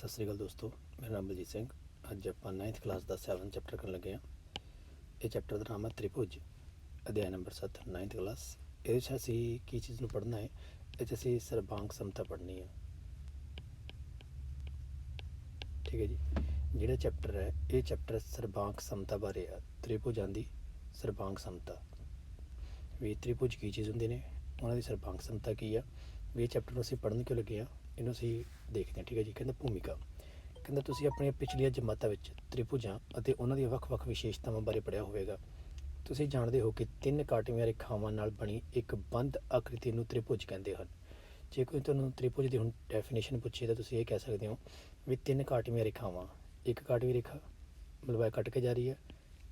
ਸਤਿ ਸ਼੍ਰੀ ਅਕਾਲ ਦੋਸਤੋ, ਮੇਰਾ ਨਾਮ ਬਲਜੀਤ ਸਿੰਘ। ਅੱਜ ਆਪਾਂ 9th ਕਲਾਸ ਦਾ 7 ਚੈਪਟਰ ਕਰਨ ਲੱਗੇ ਹਾਂ। ਇਹ ਚੈਪਟਰ ਦਾ ਨਾਮ ਹੈ ਤ੍ਰਿਭੁਜ, ਅਧਿਆਇ ਨੰਬਰ 7, 9th ਕਲਾਸ। ਇਹਦੇ 'ਚ ਅਸੀਂ ਕੀ ਚੀਜ਼ ਨੂੰ ਪੜ੍ਹਨਾ ਹੈ? ਇਹ 'ਚ ਅਸੀਂ ਸਰਬਾਂਗ ਸਮਤਾ ਪੜ੍ਹਨੀ ਹੈ। ਠੀਕ ਹੈ ਜੀ। ਜਿਹੜਾ ਚੈਪਟਰ ਹੈ ਇਹ ਚੈਪਟਰ ਸਰਬਾਂਗ ਸਮਤਾ ਬਾਰੇ ਆ, ਤ੍ਰਿਭੁਜਾਂ ਦੀ ਸਰਬਾਂਗ ਸਮਤਾ। ਵੀ ਤ੍ਰਿਭੁਜ ਕੀ ਚੀਜ਼ ਹੁੰਦੇ ਨੇ, ਉਹਨਾਂ ਦੀ ਸਰਬਾਂਗ ਸਮਤਾ ਕੀ ਆ। ਵੀ ਇਹ ਚੈਪਟਰ ਨੂੰ ਅਸੀਂ ਪੜ੍ਹਨ ਕਿਉਂ ਲੱਗੇ ਹਾਂ, ਇਹਨੂੰ ਅਸੀਂ ਦੇਖਦੇ ਹਾਂ। ਠੀਕ ਹੈ ਜੀ। ਕਹਿੰਦਾ ਭੂਮਿਕਾ, ਕਹਿੰਦਾ ਤੁਸੀਂ ਆਪਣੀਆਂ ਪਿਛਲੀਆਂ ਜਮਾਤਾਂ ਵਿੱਚ ਤ੍ਰਿਭੁਜਾਂ ਅਤੇ ਉਹਨਾਂ ਦੀਆਂ ਵੱਖ-ਵੱਖ ਵਿਸ਼ੇਸ਼ਤਾਵਾਂ ਬਾਰੇ ਪੜ੍ਹਿਆ ਹੋਵੇਗਾ। ਤੁਸੀਂ ਜਾਣਦੇ ਹੋ ਕਿ 3 ਕਾਟਵੀਆਂ ਰੇਖਾਵਾਂ ਨਾਲ ਬਣੀ ਇੱਕ ਬੰਦ ਆਕ੍ਰਿਤੀ ਨੂੰ ਤ੍ਰਿਭੁਜ ਕਹਿੰਦੇ ਹਨ। ਜੇ ਕੋਈ ਤੁਹਾਨੂੰ ਤ੍ਰਿਭੁਜ ਦੀ ਹੁਣ ਡੈਫੀਨੇਸ਼ਨ ਪੁੱਛੇ ਤਾਂ ਤੁਸੀਂ ਇਹ ਕਹਿ ਸਕਦੇ ਹੋ ਵੀ 3 ਕਾਟਵੀਆਂ ਰੇਖਾਵਾਂ, ਇੱਕ ਕਾਟਵੀ ਰੇਖਾ ਮਤਲਬ ਕੱਟ ਕੇ ਜਾ ਰਹੀ ਹੈ,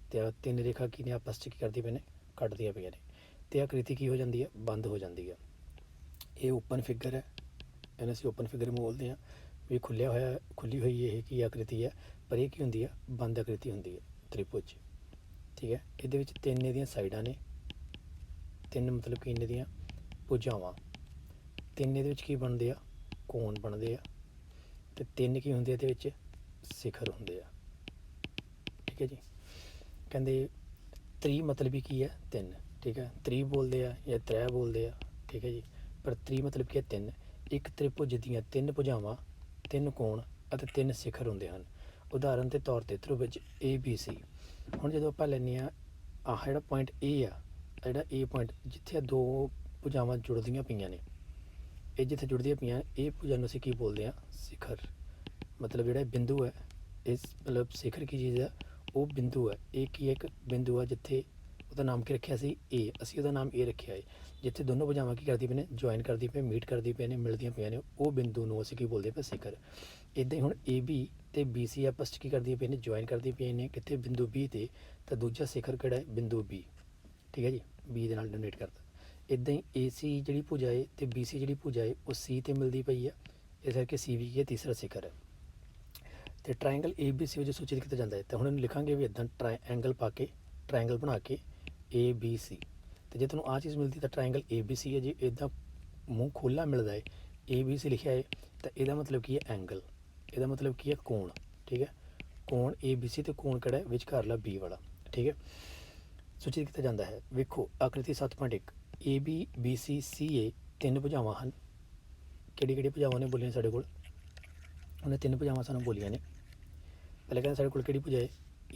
ਅਤੇ 3 ਰੇਖਾ ਕੀ ਨੇ ਆਪਸ 'ਚ ਕੀ ਕਰਦੀਆਂ ਪਈਆਂ ਨੇ, ਕੱਟਦੀਆਂ ਪਈਆਂ ਨੇ, ਅਤੇ ਆਕ੍ਰਿਤੀ ਕੀ ਹੋ ਜਾਂਦੀ ਹੈ, ਬੰਦ ਹੋ ਜਾਂਦੀ ਹੈ। ਇਹ ਓਪਨ ਫਿਗਰ ਹੈ, ਇਹਨੂੰ ਅਸੀਂ ਓਪਨ ਫਿਗਰ ਬੋਲਦੇ ਹਾਂ। ਵੀ ਖੁੱਲ੍ਹੀ ਹੋਈ ਇਹ ਕੀ ਆਕ੍ਰਿਤੀ ਹੈ, ਪਰ ਇਹ ਕੀ ਹੁੰਦੀ ਹੈ, ਬੰਦ ਆਕ੍ਰਿਤੀ ਹੁੰਦੀ ਹੈ ਤ੍ਰਿਭੁਜ। ਠੀਕ ਹੈ। ਇਹਦੇ ਵਿੱਚ 3 ਇਹਦੀਆਂ ਸਾਈਡਾਂ ਨੇ, 3 ਮਤਲਬ ਕਿ ਇਹਨਾਂ ਦੀਆਂ ਭੁਜਾਵਾਂ, 3 ਇਹਦੇ ਵਿੱਚ ਕੀ ਬਣਦੇ ਆ, ਕੋਣ ਬਣਦੇ ਆ, ਅਤੇ 3 ਕੀ ਹੁੰਦੇ ਇਹਦੇ ਵਿੱਚ, ਸਿਖਰ ਹੁੰਦੇ ਆ। ਠੀਕ ਹੈ ਜੀ। ਕਹਿੰਦੇ ਤ੍ਰੀ ਮਤਲਬ ਵੀ ਕੀ ਹੈ, 3। ਠੀਕ ਹੈ। ਤ੍ਰੀ ਬੋਲਦੇ ਆ ਜਾਂ ਤ੍ਰੈ ਬੋਲਦੇ ਆ। ਠੀਕ ਹੈ ਜੀ। ਪਰ ਤ੍ਰੀ ਮਤਲਬ ਕੀ ਹੈ, 3। ਇੱਕ ਤ੍ਰਿਭੁਜ ਦੀਆਂ 3 ਭੁਜਾਵਾਂ, 3 ਕੋਣ ਅਤੇ 3 ਸਿਖਰ ਹੁੰਦੇ ਹਨ। ਉਦਾਹਰਨ ਦੇ ਤੌਰ 'ਤੇ ਤ੍ਰਿਭੁਜ ABC। ਹੁਣ ਜਦੋਂ ਆਪਾਂ ਲੈਂਦੇ ਹਾਂ ਆਹ ਜਿਹੜਾ ਪੁਆਇੰਟ A ਆ, ਜਿਹੜਾ A ਪੁਆਇੰਟ ਜਿੱਥੇ ਆ 2 ਭੁਜਾਵਾਂ ਜੁੜਦੀਆਂ ਪਈਆਂ ਨੇ, ਇਹ ਜਿੱਥੇ ਜੁੜਦੀਆਂ ਪਈਆਂ ਇਹ ਭੁਜਾ ਨੂੰ ਅਸੀਂ ਕੀ ਬੋਲਦੇ ਹਾਂ, ਸਿਖਰ। ਮਤਲਬ ਜਿਹੜਾ ਬਿੰਦੂ ਹੈ, ਇਸ ਮਤਲਬ ਸਿਖਰ ਕੀ ਚੀਜ਼ ਹੈ, ਉਹ ਬਿੰਦੂ ਹੈ। ਇਹ ਕੀ ਇੱਕ ਬਿੰਦੂ ਆ ਜਿੱਥੇ ਉਹਦਾ ਨਾਮ ਕੀ ਰੱਖਿਆ ਸੀ, A। ਅਸੀਂ ਉਹਦਾ ਨਾਮ A ਰੱਖਿਆ ਹੈ। ਜਿੱਥੇ ਦੋਨੋਂ ਭੁਜਾਵਾਂ ਕੀ ਕਰਦੀ ਪਏ ਨੇ, ਜੁਆਇਨ ਕਰਦੀ ਪਏ, ਮੀਟ ਕਰਦੀ ਪਏ ਨੇ, ਮਿਲਦੀਆਂ ਪਈਆਂ ਨੇ, ਉਹ ਬਿੰਦੂ ਨੂੰ ਅਸੀਂ ਕੀ ਬੋਲਦੇ ਪਏ, ਸਿਖਰ। ਇੱਦਾਂ ਹੀ ਹੁਣ AB ਅਤੇ BC ਆਪਸ 'ਚ ਕੀ ਕਰਦੀਆਂ ਪਈਆਂ ਨੇ, ਜੁਆਇਨ ਕਰਦੀਆਂ ਪਈਆਂ ਨੇ ਕਿੱਥੇ, ਬਿੰਦੂ B 'ਤੇ। ਤਾਂ ਦੂਜਾ ਸਿਖਰ ਕਿਹੜਾ ਹੈ, ਬਿੰਦੂ B। ਠੀਕ ਹੈ ਜੀ। B ਦੇ ਨਾਲ ਡੋਨੇਟ ਕਰਦਾ। ਇੱਦਾਂ ਹੀ AC ਜਿਹੜੀ ਭੁਜਾ ਹੈ ਅਤੇ BC ਜਿਹੜੀ ਭੁਜਾ ਹੈ ਉਹ C 'ਤੇ ਮਿਲਦੀ ਪਈ ਹੈ, ਇਸ ਕਰਕੇ C ਵੀ ਕੀ ਹੈ, ਤੀਸਰਾ ਸਿਖਰ ਹੈ। ਅਤੇ ਟਰਾਇੰਗਲ ABC ਵਜੋਂ ਸੂਚਿਤ ਕੀਤਾ ਜਾਂਦਾ ਹੈ। ਤਾਂ ਹੁਣ ਇਹਨੂੰ ਲਿਖਾਂਗੇ ਵੀ ਇੱਦਾਂ ਐਂਗਲ ਪਾ ਕੇ, ਟਰਾਇੰਗਲ ਬਣਾ ਕੇ ABC। ਅਤੇ ਜੇ ਤੁਹਾਨੂੰ ਆਹ ਚੀਜ਼ ਮਿਲਦੀ ਤਾਂ ਟਰਾਇੰਗਲ ABC ਹੈ। ਜੇ ਇੱਦਾਂ ਮੂੰਹ ਖੁੱਲ੍ਹਾ ਮਿਲਦਾ ਹੈ, ABC ਲਿਖਿਆ ਹੈ, ਤਾਂ ਇਹਦਾ ਮਤਲਬ ਕੀ ਹੈ, ਐਂਗਲ। ਇਹਦਾ ਮਤਲਬ ਕੀ ਹੈ, ਕੋਣ। ਠੀਕ ਹੈ। ਕੋਣ ABC ਅਤੇ ਕੋਣ ਕਿਹੜਾ, ਵਿਚਕਾਰਲਾ B ਵਾਲਾ। ਠੀਕ ਹੈ। ਸੂਚਿਤ ਕੀਤਾ ਜਾਂਦਾ ਹੈ। ਵੇਖੋ ਆਕ੍ਰਿਤੀ 7.1 AB BC CA 3 ਭੁਜਾਵਾਂ ਹਨ। ਕਿਹੜੀ ਭੁਜਾਵਾਂ ਨੇ ਬੋਲੀਆਂ ਸਾਡੇ ਕੋਲ, ਉਹਨੇ 3 ਭੁਜਾਵਾਂ ਸਾਨੂੰ ਬੋਲੀਆਂ ਨੇ। ਪਹਿਲਾਂ ਕਹਿੰਦਾ ਸਾਡੇ ਕੋਲ ਕਿਹੜੀ ਭੁਜਾ ਹੈ,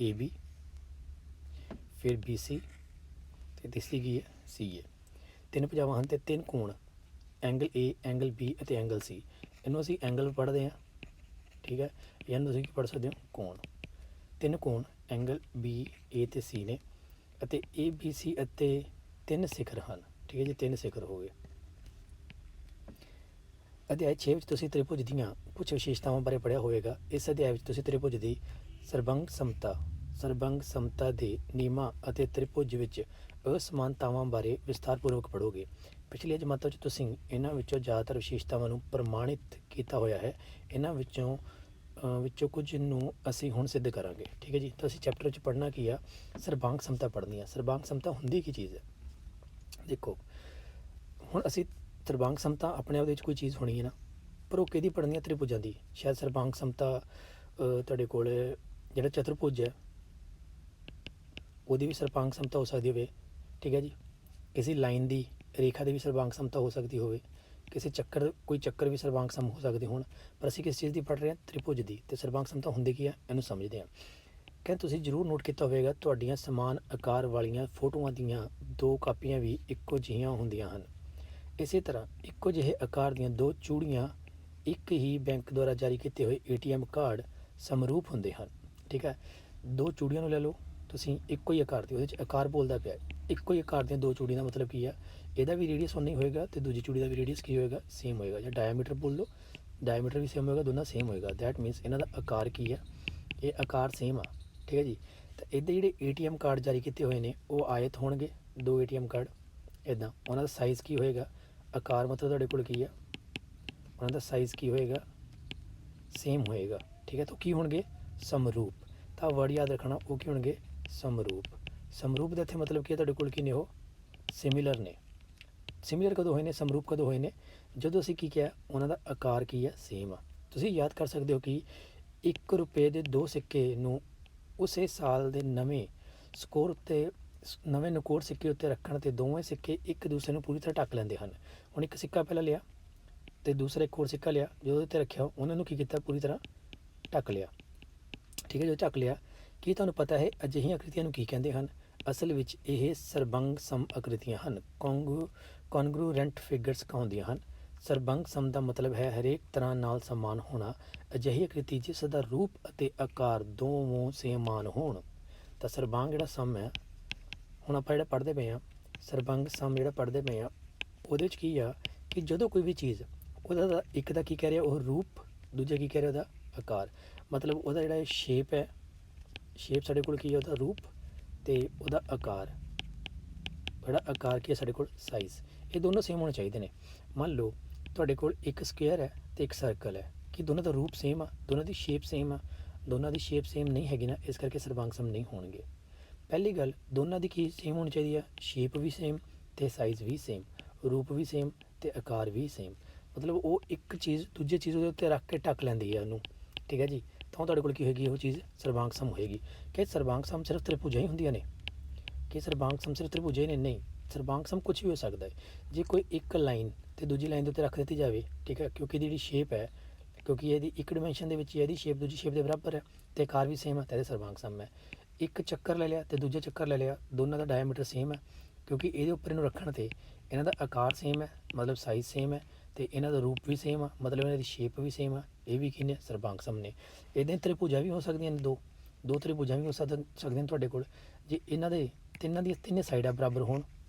AB, ਫਿਰ BC ਅਤੇ ਤੀਸਰੀ ਕੀ ਹੈ, CA। 3 ਭੁਜਾਵਾਂ ਹਨ ਅਤੇ 3 ਕੋਣ, ਐਂਗਲ A, ਐਂਗਲ B ਅਤੇ ਐਂਗਲ C। ਇਹਨੂੰ ਅਸੀਂ ਐਂਗਲ ਪੜ੍ਹਦੇ ਹਾਂ। ਠੀਕ ਹੈ। ਇਹਨੂੰ ਤੁਸੀਂ ਕੀ ਪੜ੍ਹ ਸਕਦੇ ਹੋ, ਕੋਣ। 3 ਕੋਣ ਐਂਗਲ B, A ਅਤੇ C ਨੇ, ਅਤੇ ABC ਅਤੇ 3 ਸਿਖਰ ਹਨ। ਠੀਕ ਹੈ ਜੀ। 3 ਸਿਖਰ ਹੋ ਗਏ। ਅਧਿਆਇ 6 ਵਿੱਚ ਤੁਸੀਂ ਤ੍ਰਿਭੁਜ ਦੀਆਂ ਕੁਝ ਵਿਸ਼ੇਸ਼ਤਾਵਾਂ ਬਾਰੇ ਪੜ੍ਹਿਆ ਹੋਵੇਗਾ। ਇਸ ਅਧਿਆਇ ਵਿੱਚ ਤੁਸੀਂ ਤ੍ਰਿਭੁਜ ਦੀ ਸਰਬੰਗ ਸਮਤਾ ਦੇ ਨਿਯਮਾਂ ਅਤੇ ਤ੍ਰਿਭੁਜ ਵਿੱਚ ਅਸਮਾਨਤਾਵਾਂ ਬਾਰੇ ਵਿਸਥਾਰਪੂਰਵਕ ਪੜ੍ਹੋਗੇ। ਪਿਛਲੀਆਂ ਜਮਾਤਾਂ ਵਿੱਚ ਤੁਸੀਂ ਇਹਨਾਂ ਵਿੱਚੋਂ ਜ਼ਿਆਦਾਤਰ ਵਿਸ਼ੇਸ਼ਤਾਵਾਂ ਨੂੰ ਪ੍ਰਮਾਣਿਤ ਕੀਤਾ ਹੋਇਆ ਹੈ। ਇਹਨਾਂ ਵਿੱਚੋਂ ਕੁਝ ਨੂੰ ਅਸੀਂ ਹੁਣ ਸਿੱਧ ਕਰਾਂਗੇ। ਠੀਕ ਹੈ ਜੀ। ਤਾਂ ਅਸੀਂ ਚੈਪਟਰ 'ਚ ਪੜ੍ਹਨਾ ਕੀ ਆ, ਸਰਬਾਂਗ ਸਮਤਾ ਪੜ੍ਹਨੀ ਆ। ਸਰਬਾਂਗ ਸਮਤਾ ਹੁੰਦੀ ਕੀ ਚੀਜ਼ ਹੈ, ਦੇਖੋ ਹੁਣ ਅਸੀਂ ਸਰਬਾਂਗ ਸਮਤਾ ਆਪਣੇ ਆਪ ਦੇ ਵਿੱਚ ਕੋਈ ਚੀਜ਼ ਹੋਣੀ ਹੈ ਨਾ, ਪਰ ਉਹ ਕਿਹਦੀ ਪੜ੍ਹਨੀ ਹੈ, ਤ੍ਰਿਭੁਜਾਂ ਦੀ। ਸ਼ਾਇਦ ਸਰਬਾਂਗ ਸਮਤਾ ਤੁਹਾਡੇ ਕੋਲ ਜਿਹੜਾ ਚਤੁਰਭੁਜ ਹੈ ਉਹਦੀ ਵੀ ਸਰਬਾਂਗ ਸਮਤਾ ਹੋ ਸਕਦੀ ਹੋਵੇ। ਠੀਕ ਹੈ ਜੀ। ਕਿਸੇ ਲਾਈਨ ਦੀ, ਰੇਖਾ ਦੀ ਵੀ ਸਰਬਾਂਗ ਸਮਤਾ ਹੋ ਸਕਦੀ ਹੋਵੇ। ਕਿਸੇ ਕੋਈ ਚੱਕਰ ਵੀ ਸਰਬਾਂਗ ਸਮ ਹੋ ਸਕਦੇ ਹੋਣ। ਪਰ ਅਸੀਂ ਕਿਸ ਚੀਜ਼ ਦੀ ਪੜ੍ਹ ਰਹੇ ਹਾਂ, ਤ੍ਰਿਭੁਜ ਦੀ। ਅਤੇ ਸਰਬਾਂਗ ਸਮਤਾ ਹੁੰਦੀ ਕੀ ਹੈ, ਇਹਨੂੰ ਸਮਝਦੇ ਹਾਂ। ਕਹਿੰਦੇ ਤੁਸੀਂ ਜ਼ਰੂਰ ਨੋਟ ਕੀਤਾ ਹੋਵੇਗਾ, ਤੁਹਾਡੀਆਂ ਸਮਾਨ ਆਕਾਰ ਵਾਲੀਆਂ ਫੋਟੋਆਂ ਦੀਆਂ 2 ਕਾਪੀਆਂ ਵੀ ਇੱਕੋ ਜਿਹੀਆਂ ਹੁੰਦੀਆਂ ਹਨ। ਇਸੇ ਤਰ੍ਹਾਂ ਇੱਕੋ ਜਿਹੇ ਆਕਾਰ ਦੀਆਂ 2 ਚੂੜੀਆਂ ਇੱਕ ਹੀ ਬੈਂਕ ਦੁਆਰਾ ਜਾਰੀ ਕੀਤੇ ਹੋਏ ATM ਕਾਰਡ ਸਮਰੂਪ ਹੁੰਦੇ ਹਨ। ਠੀਕ ਹੈ। 2 ਚੂੜੀਆਂ ਨੂੰ ਲੈ ਲਓ ਤੁਸੀਂ, ਇੱਕੋ ਹੀ ਆਕਾਰ ਦੀ, ਉਹਦੇ 'ਚ ਆਕਾਰ ਬੋਲਦਾ ਪਿਆ, ਇੱਕੋ ਹੀ ਆਕਾਰ ਦੀਆਂ 2 ਚੂੜੀਆਂ ਦਾ ਮਤਲਬ ਕੀ ਆ, ਇਹਦਾ ਵੀ ਰੇਡੀਅਸ ਉਨਾ ਹੀ ਹੋਏਗਾ ਅਤੇ ਦੂਜੀ ਚੂੜੀ ਦਾ ਵੀ ਰੇਡੀਅਸ ਕੀ ਹੋਏਗਾ, ਸੇਮ ਹੋਏਗਾ। ਜਾਂ ਡਾਇਆਮੀਟਰ ਬੋਲ ਲਓ, ਡਾਇਆਮੀਟਰ ਵੀ ਸੇਮ ਹੋਏਗਾ, ਦੋਨਾਂ ਸੇਮ ਹੋਏਗਾ। ਦੈਟ ਮੀਨਸ ਇਹਨਾਂ ਦਾ ਆਕਾਰ ਕੀ ਆ, ਇਹ ਆਕਾਰ ਸੇਮ ਆ। ਠੀਕ ਹੈ ਜੀ। ਤਾਂ ਇੱਦਾਂ ਜਿਹੜੇ ATM ਕਾਰਡ ਜਾਰੀ ਕੀਤੇ ਹੋਏ ਨੇ ਉਹ ਆਇਤ ਹੋਣਗੇ, 2 ATM ਕਾਰਡ। ਇੱਦਾਂ ਉਹਨਾਂ ਦਾ ਸਾਈਜ਼ ਕੀ ਹੋਏਗਾ, ਆਕਾਰ ਮਤਲਬ ਤੁਹਾਡੇ ਕੋਲ ਕੀ ਆ, ਉਹਨਾਂ ਦਾ ਸਾਈਜ਼ ਕੀ ਹੋਏਗਾ, ਸੇਮ ਹੋਏਗਾ। ਠੀਕ ਹੈ। ਤਾਂ ਕੀ ਹੋਣਗੇ, ਸਮਰੂਪ। ਤਾਂ ਵਰਡ ਯਾਦ ਰੱਖਣਾ, ਉਹ ਕੀ ਹੋਣਗੇ, ਸਮਰੂਪ। ਸਮਰੂਪ ਦਾ ਇੱਥੇ ਮਤਲਬ ਕੀ ਹੈ, ਤੁਹਾਡੇ ਕੋਲ ਕੀ ਨੇ, ਉਹ ਸਿਮਿਲਰ ਨੇ। ਸਿਮਿਲਰ ਕਦੋਂ ਹੋਏ ਨੇ, ਸਮਰੂਪ ਕਦੋਂ ਹੋਏ ਨੇ, ਜਦੋਂ ਅਸੀਂ ਕੀ ਕਿਹਾ, ਉਹਨਾਂ ਦਾ ਆਕਾਰ ਕੀ ਹੈ, ਸੇਮ ਆ। ਤੁਸੀਂ ਯਾਦ ਕਰ ਸਕਦੇ ਹੋ ਕਿ 1 ਰੁਪਏ ਦੇ 2 ਸਿੱਕੇ ਨੂੰ ਉਸੇ ਸਾਲ ਦੇ ਨਵੇਂ ਸਕੋਰ ਉੱਤੇ ਨਵੇਂ ਨਕੋੜ ਸਿੱਕੇ ਉੱਤੇ ਰੱਖਣ 'ਤੇ ਦੋਵੇਂ ਸਿੱਕੇ ਇੱਕ ਦੂਸਰੇ ਨੂੰ ਪੂਰੀ ਤਰ੍ਹਾਂ ਢੱਕ ਲੈਂਦੇ ਹਨ। ਹੁਣ ਇੱਕ ਸਿੱਕਾ ਪਹਿਲਾਂ ਲਿਆ ਅਤੇ ਦੂਸਰਾ ਇੱਕ ਹੋਰ ਸਿੱਕਾ ਲਿਆ, ਜੋ ਉਹਦੇ 'ਤੇ ਰੱਖਿਆ ਉਹਨਾਂ ਨੂੰ ਕੀ ਕੀਤਾ, ਪੂਰੀ ਤਰ੍ਹਾਂ ਢੱਕ ਲਿਆ। ਠੀਕ ਹੈ, ਜੋ ਢੱਕ ਲਿਆ, ਕੀ ਤੁਹਾਨੂੰ ਪਤਾ ਹੈ ਅਜਿਹੀਆਂ ਆਕ੍ਰਿਤੀਆਂ ਨੂੰ ਕੀ ਕਹਿੰਦੇ ਹਨ? ਅਸਲ ਵਿੱਚ ਇਹ ਸਰਬੰਗ ਸਮ ਆਕ੍ਰਿਤੀਆਂ ਹਨ। ਕੌਨਗਰੂਰੈਂਟ ਫਿਗਰਸ ਕਹਾਉਂਦੀਆਂ ਹਨ। ਸਰਬੰਗ ਸਮ ਦਾ ਮਤਲਬ ਹੈ ਹਰੇਕ ਤਰ੍ਹਾਂ ਨਾਲ ਸਮਾਨ ਹੋਣਾ। ਅਜਿਹੀ ਆਕ੍ਰਿਤੀ ਜਿਸ ਦਾ ਰੂਪ ਅਤੇ ਆਕਾਰ ਦੋਵੇਂ ਸਮਾਨ ਹੋਣ। ਤਾਂ ਸਰਬਾਂਗ ਜਿਹੜਾ ਸਮ ਹੈ, ਹੁਣ ਆਪਾਂ ਜਿਹੜਾ ਪੜ੍ਹਦੇ ਪਏ ਹਾਂ ਸਰਬੰਗ ਸਮ ਜਿਹੜਾ ਪੜ੍ਹਦੇ ਪਏ ਹਾਂ, ਉਹਦੇ ਵਿੱਚ ਕੀ ਆ ਕਿ ਜਦੋਂ ਕੋਈ ਵੀ ਚੀਜ਼ ਉਹਦਾ ਇੱਕ ਦਾ ਕੀ ਕਹਿ ਰਿਹਾ ਉਹ ਰੂਪ, ਦੂਜਾ ਕੀ ਕਹਿ ਰਿਹਾ ਉਹਦਾ ਆਕਾਰ। ਮਤਲਬ ਉਹਦਾ ਜਿਹੜਾ ਇਹ ਸ਼ੇਪ ਹੈ, ਸ਼ੇਪ ਸਾਡੇ ਕੋਲ ਕੀ ਹੈ ਉਹਦਾ ਰੂਪ, ਅਤੇ ਉਹਦਾ ਆਕਾਰ, ਜਿਹੜਾ ਆਕਾਰ ਕੀ ਹੈ ਸਾਡੇ ਕੋਲ ਸਾਈਜ਼, ਇਹ ਦੋਨੋਂ ਸੇਮ ਹੋਣੇ ਚਾਹੀਦੇ ਨੇ। ਮੰਨ ਲਓ ਤੁਹਾਡੇ ਕੋਲ ਇੱਕ ਸਕੁਅਰ ਹੈ ਅਤੇ ਇੱਕ ਸਰਕਲ ਹੈ, ਕਿ ਦੋਨਾਂ ਦਾ ਰੂਪ ਸੇਮ ਆ, ਦੋਨਾਂ ਦੀ ਸ਼ੇਪ ਸੇਮ ਆ? ਦੋਨਾਂ ਦੀ ਸ਼ੇਪ ਸੇਮ ਨਹੀਂ ਹੈਗੀ ਨਾ, ਇਸ ਕਰਕੇ ਸਰਬੰਗ ਸਮ ਨਹੀਂ ਹੋਣਗੇ। ਪਹਿਲੀ ਗੱਲ, ਦੋਨਾਂ ਦੀ ਕੀ ਸੇਮ ਹੋਣੀ ਚਾਹੀਦੀ ਆ? ਸ਼ੇਪ ਵੀ ਸੇਮ ਅਤੇ ਸਾਈਜ਼ ਵੀ ਸੇਮ, ਰੂਪ ਵੀ ਸੇਮ ਅਤੇ ਆਕਾਰ ਵੀ ਸੇਮ। ਮਤਲਬ ਉਹ ਇੱਕ ਚੀਜ਼ ਦੂਜੀ ਚੀਜ਼ ਉਹਦੇ ਉੱਤੇ ਰੱਖ ਕੇ ਢੱਕ ਲੈਂਦੀ ਹੈ ਉਹਨੂੰ। ਠੀਕ ਹੈ ਜੀ, ਤਾਂ ਤੁਹਾਡੇ ਕੋਲ ਕੀ ਹੋਏਗੀ, ਉਹ ਚੀਜ਼ ਸਰਬਾਂਗ ਸਮ ਹੋਏਗੀ। ਕਿ ਸਰਬਾਂਗ ਸਮ ਸਿਰਫ ਤ੍ਰਿਭੁਜਾਂ ਹੀ ਹੁੰਦੀਆਂ ਨੇ? ਕਿ ਸਰਬਾਂਗ ਸਮ ਸਿਰਫ ਤ੍ਰਿਭੁਜਾਂ ਹੀ ਨੇ? ਨਹੀਂ, ਸਰਬਾਂਗ ਸਮ ਕੁਛ ਵੀ ਹੋ ਸਕਦਾ ਹੈ। ਜੇ ਕੋਈ ਇੱਕ ਲਾਈਨ ਅਤੇ ਦੂਜੀ ਲਾਈਨ ਦੇ ਉੱਤੇ ਰੱਖ ਦਿੱਤੀ ਜਾਵੇ, ਠੀਕ ਹੈ, ਕਿਉਂਕਿ ਇਹਦੀ ਜਿਹੜੀ ਸ਼ੇਪ ਹੈ, ਕਿਉਂਕਿ ਇਹਦੀ ਇੱਕ ਡਿਮੈਂਸ਼ਨ ਦੇ ਵਿੱਚ ਇਹਦੀ ਸ਼ੇਪ ਦੂਜੀ ਸ਼ੇਪ ਦੇ ਬਰਾਬਰ ਹੈ ਅਤੇ ਆਕਾਰ ਵੀ ਸੇਮ ਹੈ, ਤਾਂ ਇਹਦੇ ਸਰਬਾਂਗ ਸਮ ਹੈ। ਇੱਕ ਚੱਕਰ ਲੈ ਲਿਆ ਅਤੇ ਦੂਜਾ ਚੱਕਰ ਲੈ ਲਿਆ, ਦੋਨਾਂ ਦਾ ਡਾਇਆਮੀਟਰ ਸੇਮ ਹੈ, ਕਿਉਂਕਿ ਇਹਦੇ ਉੱਪਰ ਇਹਨੂੰ ਰੱਖਣ 'ਤੇ ਇਹਨਾਂ ਦਾ ਆਕਾਰ ਸੇਮ ਹੈ, ਮਤਲਬ ਸਾਈਜ਼ ਸੇਮ ਹੈ, ਅਤੇ ਇਹਨਾਂ ਦਾ ਰੂਪ ਵੀ ਸੇਮ ਆ, ਮਤਲਬ ਇਹਨਾਂ ਦੀ ਸ਼ੇਪ ਵੀ ਸੇਮ ਆ। ਇਹ ਵੀ ਕੀ ਨੇ, ਸਰਬਾਂਗ ਸਮ ਨੇ। ਇੱਦਾਂ ਤ੍ਰਿਭੁਜਾਂ ਵੀ ਹੋ ਸਕਦੀਆਂ ਨੇ, ਦੋ ਤ੍ਰਿਭੁਜਾਂ ਵੀ ਹੋ ਸਕਦੀਆਂ ਨੇ ਤੁਹਾਡੇ ਕੋਲ। ਜੇ ਇਹਨਾਂ ਦੇ ਤਿੰਨੇ ਸਾਈਡਾਂ ਬਰਾਬਰ ਹੋਣ,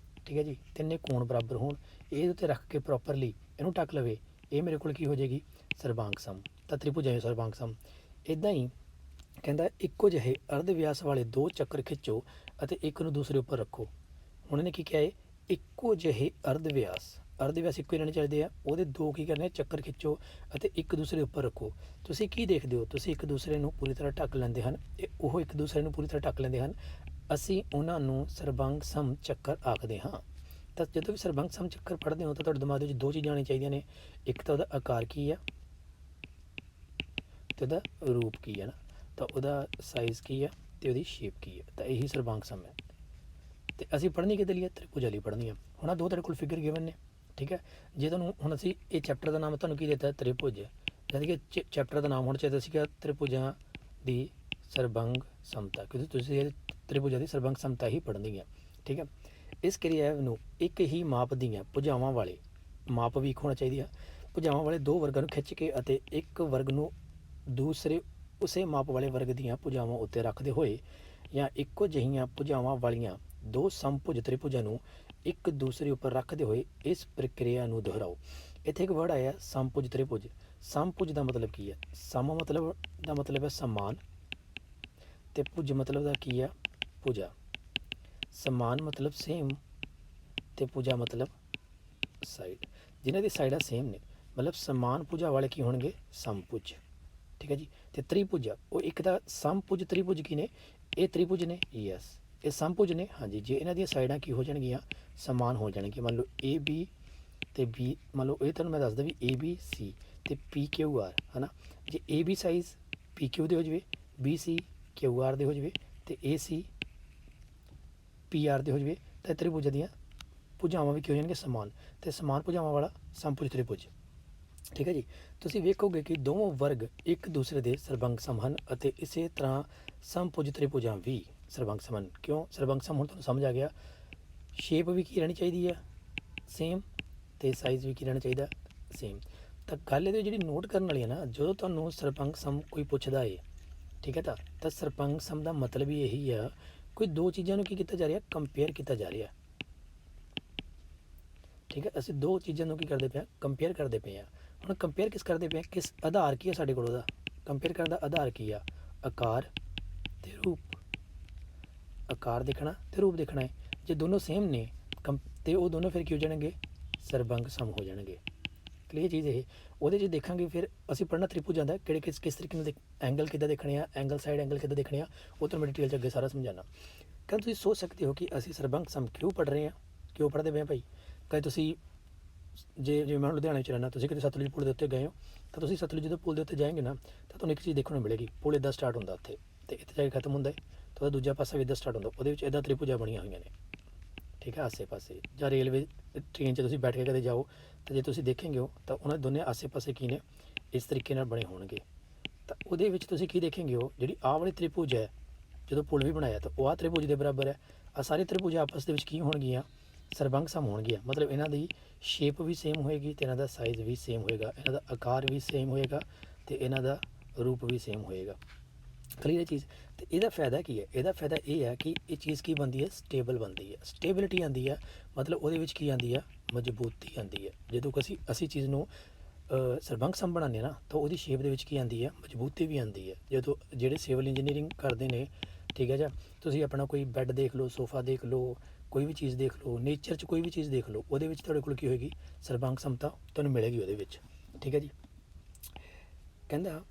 ਠੀਕ ਹੈ ਜੀ, ਤਿੰਨੇ ਕੋਣ ਬਰਾਬਰ ਹੋਣ, ਇਹਦੇ ਉੱਤੇ ਰੱਖ ਕੇ ਪ੍ਰੋਪਰਲੀ ਇਹਨੂੰ ਢੱਕ ਲਵੇ, ਇਹ ਮੇਰੇ ਕੋਲ ਕੀ ਹੋ ਜਾਏਗੀ, ਸਰਬਾਂਗ ਸਮ। ਤਾਂ ਤ੍ਰਿਭੁਜਾਂ ਸਰਬਾਂਗ ਸਮ। ਇੱਦਾਂ ਹੀ ਕਹਿੰਦਾ ਇੱਕੋ ਜਿਹੇ ਅਰਧ ਵਿਆਸ ਵਾਲੇ 2 ਚੱਕਰ ਖਿੱਚੋ ਅਤੇ ਇੱਕ ਨੂੰ ਦੂਸਰੇ ਉੱਪਰ ਰੱਖੋ। ਹੁਣ ਇਹਨੇ ਕੀ ਕਿਹਾ ਹੈ, ਇੱਕੋ ਜਿਹੇ ਅਰਧ ਵਿਆਸ ਇੱਕੋ ਹੀ ਰਹਿਣੇ ਚਾਹੀਦੇ ਆ, ਉਹਦੇ 2 ਕੀ ਕਰਨੇ, ਚੱਕਰ ਖਿੱਚੋ ਅਤੇ ਇੱਕ ਦੂਸਰੇ ਉੱਪਰ ਰੱਖੋ। ਤੁਸੀਂ ਕੀ ਦੇਖਦੇ ਹੋ, ਤੁਸੀਂ ਇੱਕ ਦੂਸਰੇ ਨੂੰ ਪੂਰੀ ਤਰ੍ਹਾਂ ਢੱਕ ਲੈਂਦੇ ਹਨ ਅਤੇ ਉਹ ਇੱਕ ਦੂਸਰੇ ਨੂੰ ਪੂਰੀ ਤਰ੍ਹਾਂ ਢੱਕ ਲੈਂਦੇ ਹਨ। ਅਸੀਂ ਉਹਨਾਂ ਨੂੰ ਸਰਬੰਗ ਸਮ ਚੱਕਰ ਆਖਦੇ ਹਾਂ। ਤਾਂ ਜਦੋਂ ਵੀ ਸਰਬੰਗ ਸਮ ਚੱਕਰ ਪੜ੍ਹਦੇ ਹੋ ਤਾਂ ਤੁਹਾਡੇ ਦਿਮਾਗ ਦੇ ਵਿੱਚ 2 ਚੀਜ਼ਾਂ ਆਉਣੀਆਂ ਚਾਹੀਦੀਆਂ ਨੇ। ਇੱਕ ਤਾਂ ਉਹਦਾ ਆਕਾਰ ਕੀ ਆ ਅਤੇ ਉਹਦਾ ਰੂਪ ਕੀ ਹੈ ਨਾ, ਤਾਂ ਉਹਦਾ ਸਾਈਜ਼ ਕੀ ਆ ਅਤੇ ਉਹਦੀ ਸ਼ੇਪ ਕੀ ਹੈ। ਤਾਂ ਇਹੀ ਸਰਬਾਂਗ ਸਮ ਹੈ। ਅਤੇ ਅਸੀਂ ਪੜ੍ਹਨੀ ਕਿਹਦੇ ਲਈ ਹੈ, ਤ੍ਰਿਭੁਜਾਂ ਲਈ ਪੜ੍ਹਨੀ ਆ। ਹੁਣ 2 ਤੁਹਾਡੇ ਕੋਲ ਫਿਗਰ ਗਿਵਨ ਨੇ, ਠੀਕ ਹੈ। ਜੇ ਤੁਹਾਨੂੰ ਹੁਣ ਅਸੀਂ ਇਹ ਚੈਪਟਰ ਦਾ ਨਾਮ ਤੁਹਾਨੂੰ ਕੀ ਦਿੱਤਾ, ਤ੍ਰਿਭੁਜ, ਜਦ ਕਿ ਚੈਪਟਰ ਦਾ ਨਾਮ ਹੋਣਾ ਚਾਹੀਦਾ ਸੀਗਾ ਤ੍ਰਿਭੁਜਾਂ ਦੀ ਸਰਬੰਗ ਸਮਤਾ, ਕਿਉਂਕਿ ਤੁਸੀਂ ਇਹ ਤ੍ਰਿਭੁਜਾਂ ਦੀ ਸਰਬੰਗ ਸਮਤਾ ਹੀ ਪੜ੍ਹਨੀ ਹੈ, ਠੀਕ ਹੈ। ਇਸ ਕਿਰਿਆ ਨੂੰ ਇੱਕ ਹੀ ਮਾਪ ਦੀਆਂ ਭੁਜਾਵਾਂ ਵਾਲੇ, ਮਾਪ ਵੀ ਇੱਕ ਹੋਣਾ ਚਾਹੀਦੀ ਆ, ਭੁਜਾਵਾਂ ਵਾਲੇ 2 ਵਰਗਾਂ ਨੂੰ ਖਿੱਚ ਕੇ ਅਤੇ ਇੱਕ ਵਰਗ ਨੂੰ ਦੂਸਰੇ ਉਸੇ ਮਾਪ ਵਾਲੇ ਵਰਗ ਦੀਆਂ ਭੁਜਾਵਾਂ ਉੱਤੇ ਰੱਖਦੇ ਹੋਏ, ਜਾਂ ਇੱਕੋ ਜਿਹੀਆਂ ਭੁਜਾਵਾਂ ਵਾਲੀਆਂ 2 ਸਮਭੁਜ ਤ੍ਰਿਭੁਜਾਂ ਨੂੰ ਇੱਕ ਦੂਸਰੇ ਉੱਪਰ ਰੱਖਦੇ ਹੋਏ ਇਸ ਪ੍ਰਕਿਰਿਆ ਨੂੰ ਦੁਹਰਾਓ। ਇੱਥੇ ਇੱਕ ਵਰਡ ਆਇਆ ਸਮਭੁਜ ਤ੍ਰਿਭੁਜ। ਸਮਭੁਜ ਦਾ ਮਤਲਬ ਕੀ ਹੈ? ਸਮ ਮਤਲਬ ਹੈ ਸਮਾਨ, ਅਤੇ ਭੁਜ ਮਤਲਬ ਦਾ ਕੀ ਆ, ਭੁਜਾ। ਸਮਾਨ ਮਤਲਬ ਸੇਮ ਅਤੇ ਭੁਜਾ ਮਤਲਬ ਸਾਈਡ। ਜਿਨ੍ਹਾਂ ਦੀ ਸਾਈਡਾਂ ਸੇਮ ਨੇ, ਮਤਲਬ ਸਮਾਨ ਭੁਜਾ ਵਾਲੇ ਕੀ ਹੋਣਗੇ, ਸਮਭੁਜ, ਠੀਕ ਹੈ ਜੀ। ਅਤੇ ਤ੍ਰਿਭੁਜ ਉਹ ਇੱਕ ਤਾਂ ਸਮਭੁਜ ਤ੍ਰਿਭੁਜ ਕੀ ਨੇ, ਇਹ ਤ੍ਰਿਭੁਜ ਨੇ, ਯੈਸ ਇਹ ਸਮਭੁਜ ਨੇ, ਹਾਂਜੀ। ਜੇ ਇਹਨਾਂ ਦੀਆਂ ਸਾਈਡਾਂ ਕੀ ਹੋ ਜਾਣਗੀਆਂ, ਸਮਾਨ ਹੋ ਜਾਣਗੀਆਂ। ਮੰਨ ਲਓ AB ਅਤੇ B, ਮੰਨ ਲਓ ਇਹ ਤੁਹਾਨੂੰ ਮੈਂ ਦੱਸਦਾ ਵੀ ABC ਅਤੇ PQR ਹੈ ਨਾ। ਜੇ AB ਸਾਈਜ਼ PQ ਦੇ ਹੋ ਜਾਵੇ, BC QR ਦੇ ਹੋ ਜਾਵੇ ਅਤੇ AC PR ਦੇ ਹੋ ਜਾਵੇ, ਤਾਂ ਤ੍ਰਿਭੁਜਾਂ ਦੀਆਂ ਭੁਜਾਵਾਂ ਵੀ ਕੀ ਹੋ ਜਾਣਗੀਆਂ, ਸਮਾਨ। ਅਤੇ ਸਮਾਨ ਭੁਜਾਵਾਂ ਵਾਲਾ ਸਮਭੁਜ ਤ੍ਰਿਭੁਜ, ਠੀਕ ਹੈ ਜੀ। ਤੁਸੀਂ ਵੇਖੋਗੇ ਕਿ ਦੋਵੇਂ ਵਰਗ ਇੱਕ ਦੂਸਰੇ ਦੇ ਸਰਬੰਗ ਸਮ ਹਨ ਅਤੇ ਇਸੇ ਤਰ੍ਹਾਂ ਸਮਭੁਜ ਤ੍ਰਿਭੁਜਾਂ ਵੀ ਸਰਬੰਗ ਸਮ ਹਨ। ਕਿਉਂ ਸਰਬੰਗ ਸਮ, ਹੁਣ ਤੁਹਾਨੂੰ ਸਮਝ ਆ ਗਿਆ। ਸ਼ੇਪ ਵੀ ਕੀ ਰਹਿਣੀ ਚਾਹੀਦੀ ਆ, ਸੇਮ, ਅਤੇ ਸਾਈਜ਼ ਵੀ ਕੀ ਰਹਿਣਾ ਚਾਹੀਦਾ, ਸੇਮ। ਤਾਂ ਗੱਲ ਇਹਦੇ ਜਿਹੜੀ ਨੋਟ ਕਰਨ ਵਾਲੀ ਹੈ ਨਾ, ਜਦੋਂ ਤੁਹਾਨੂੰ ਸਰਬੰਗ ਸਮ ਕੋਈ ਪੁੱਛਦਾ ਹੈ, ਠੀਕ ਹੈ, ਤਾਂ ਸਰਬੰਗ ਸਮ ਦਾ ਮਤਲਬ ਹੀ ਇਹੀ ਆ, ਕੋਈ 2 ਚੀਜ਼ਾਂ ਨੂੰ ਕੀ ਕੀਤਾ ਜਾ ਰਿਹਾ, ਕੰਪੇਅਰ ਕੀਤਾ ਜਾ ਰਿਹਾ, ਠੀਕ ਹੈ। ਅਸੀਂ 2 ਚੀਜ਼ਾਂ ਨੂੰ ਕੀ ਕਰਦੇ ਪਏ ਹਾਂ, ਕੰਪੇਅਰ ਕਰਦੇ ਪਏ ਹਾਂ। ਹੁਣ ਕੰਪੇਅਰ ਕਿਸ ਕਰਦੇ ਪਏ ਹਾਂ, ਕਿਸ ਆਧਾਰ ਕੀ ਹੈ ਸਾਡੇ ਕੋਲ, ਉਹਦਾ ਕੰਪੇਅਰ ਕਰਨ ਦਾ ਆਧਾਰ ਕੀ ਆ, ਆਕਾਰ ਅਤੇ ਰੂਪ। ਆਕਾਰ ਦੇਖਣਾ ਅਤੇ ਰੂਪ ਦੇਖਣਾ ਹੈ। ਜੇ ਦੋਨੋਂ ਸੇਮ ਨੇ ਅਤੇ ਉਹ ਦੋਨੋਂ ਫਿਰ ਕੀ ਹੋ ਜਾਣਗੇ, ਸਰਬੰਗ ਸਮ ਹੋ ਜਾਣਗੇ। ਕਲੀਅਰ ਚੀਜ਼ ਇਹ। ਉਹਦੇ 'ਚ ਦੇਖਾਂਗੇ ਫਿਰ ਅਸੀਂ ਪੜ੍ਹਨਾ ਤ੍ਰਿਭੁਜਾਂ ਦਾ, ਕਿਸ ਤਰੀਕੇ ਨਾਲ ਐਂਗਲ ਕਿੱਦਾਂ ਦੇਖਣੇ ਆ, ਐਂਗਲ ਸਾਈਡ ਐਂਗਲ ਕਿੱਦਾਂ ਦੇਖਣੇ ਆ, ਉਹ ਤੁਹਾਨੂੰ ਮੈਂ ਡਿਟੇਲ 'ਚ ਅੱਗੇ ਸਾਰਾ ਸਮਝਾਉਣਾ। ਕਹਿੰਦੇ ਤੁਸੀਂ ਸੋਚ ਸਕਦੇ ਹੋ ਕਿ ਅਸੀਂ ਸਰਬੰਗ ਸਮ ਕਿਉਂ ਪੜ੍ਹ ਰਹੇ ਹਾਂ, ਕਿਉਂ ਪੜ੍ਹਦੇ ਪਏ ਹਾਂ ਭਾਈ। ਕਦੇ ਤੁਸੀਂ ਜੇ ਜਿਵੇਂ ਮੈਂ ਹੁਣ ਲੁਧਿਆਣੇ 'ਚ ਰਹਿੰਦਾ, ਤੁਸੀਂ ਕਿਤੇ ਸਤਲੁਜ ਪੁਲ ਦੇ ਉੱਤੇ ਗਏ ਹੋ ਤਾਂ ਤੁਸੀਂ ਸਤਲੁਜ ਜਦੋਂ ਪੁਲ ਦੇ ਉੱਤੇ ਜਾਏਂਗੇ ਨਾ ਤਾਂ ਤੁਹਾਨੂੰ ਇੱਕ ਚੀਜ਼ ਦੇਖਣ ਨੂੰ ਮਿਲੇਗੀ, ਪੁਲ ਇੱਦਾਂ ਸਟਾਰਟ ਹੁੰਦਾ ਉੱਥੇ ਅਤੇ ਇੱਥੇ ਜਾ ਕੇ ਖਤਮ ਹੁੰਦਾ ਹੈ, ਤਾਂ ਉਹਦਾ ਦੂਜਾ ਪਾਸਾ ਵੀ ਇੱਦਾਂ ਸਟਾਰਟ ਹੁੰਦਾ, ਉਹਦੇ ਵਿੱਚ ਇੱਦਾਂ ਤ੍ਰਿਭੁਜਾਂ ਬਣੀਆਂ ਹੋਈਆਂ ਨੇ, ਠੀਕ ਹੈ, ਆਸੇ ਪਾਸੇ। ਜਾਂ ਰੇਲਵੇ ਟ੍ਰੇਨ 'ਚ ਤੁਸੀਂ ਬੈਠ ਕੇ ਕਦੇ ਜਾਓ ਤਾਂ ਜੇ ਤੁਸੀਂ ਦੇਖੇਂਗੇ ਹੋ ਤਾਂ ਉਹਨਾਂ ਦੇ ਦੋਨੇ ਆਸੇ ਪਾਸੇ ਕੀ ਨੇ, ਇਸ ਤਰੀਕੇ ਨਾਲ ਬਣੇ ਹੋਣਗੇ। ਤਾਂ ਉਹਦੇ ਵਿੱਚ ਤੁਸੀਂ ਕੀ ਦੇਖੇਂਗੇ ਹੋ, ਜਿਹੜੀ ਆਹ ਵਾਲੀ ਤ੍ਰਿਭੁਜ ਹੈ ਜਦੋਂ ਪੁਲ ਵੀ ਬਣਾਇਆ ਤਾਂ ਉਹ ਆਹ ਤ੍ਰਿਭੁਜ ਦੇ ਬਰਾਬਰ ਹੈ। ਆਹ ਸਾਰੇ ਤ੍ਰਿਭੁਜ ਆਪਸ ਦੇ ਵਿੱਚ ਕੀ ਹੋਣਗੀਆਂ, ਸਰਬੰਗ ਸਮ ਹੋਣਗੀਆਂ, ਮਤਲਬ ਇਹਨਾਂ ਦੀ ਸ਼ੇਪ ਵੀ ਸੇਮ ਹੋਏਗੀ ਅਤੇ ਇਹਨਾਂ ਦਾ ਸਾਈਜ਼ ਵੀ ਸੇਮ ਹੋਏਗਾ, ਇਹਨਾਂ ਦਾ ਆਕਾਰ ਵੀ ਸੇਮ ਹੋਏਗਾ ਅਤੇ ਇਹਨਾਂ ਦਾ ਰੂਪ ਵੀ ਸੇਮ ਹੋਏਗਾ। ਕਲੀਅਰ ਚੀਜ਼। ਅਤੇ ਇਹਦਾ ਫਾਇਦਾ ਕੀ ਹੈ, ਇਹਦਾ ਫਾਇਦਾ ਇਹ ਹੈ ਕਿ ਇਹ ਚੀਜ਼ ਕੀ ਬਣਦੀ ਹੈ, ਸਟੇਬਲ ਬਣਦੀ ਹੈ, ਸਟੇਬਿਲਿਟੀ ਆਉਂਦੀ ਹੈ, ਮਤਲਬ ਉਹਦੇ ਵਿੱਚ ਕੀ ਆਉਂਦੀ ਆ, ਮਜ਼ਬੂਤੀ ਆਉਂਦੀ ਹੈ। ਜਦੋਂ ਅਸੀਂ ਚੀਜ਼ ਨੂੰ ਸਰਬੰਗ ਸਮ ਬਣਾਉਂਦੇ ਹਾਂ ਨਾ ਤਾਂ ਉਹਦੀ ਸ਼ੇਪ ਦੇ ਵਿੱਚ ਕੀ ਆਉਂਦੀ ਹੈ, ਮਜ਼ਬੂਤੀ ਵੀ ਆਉਂਦੀ ਹੈ। ਜਦੋਂ ਜਿਹੜੇ ਸਿਵਲ ਇੰਜੀਨੀਅਰਿੰਗ ਕਰਦੇ ਨੇ, ਠੀਕ ਹੈ ਜਾਂ ਤੁਸੀਂ ਆਪਣਾ ਕੋਈ ਬੈੱਡ ਦੇਖ ਲਓ, ਸੋਫਾ ਦੇਖ ਲਓ, ਕੋਈ ਵੀ ਚੀਜ਼ ਦੇਖ ਲਓ, ਨੇਚਰ 'ਚ ਕੋਈ ਵੀ ਚੀਜ਼ ਦੇਖ ਲਓ, ਉਹਦੇ ਵਿੱਚ ਤੁਹਾਡੇ ਕੋਲ ਕੀ ਹੋਏਗੀ, ਸਰਬੰਗ ਸਮਤਾ ਤੁਹਾਨੂੰ ਮਿਲੇਗੀ ਉਹਦੇ ਵਿੱਚ, ਠੀਕ ਹੈ ਜੀ। ਕਹਿੰਦਾ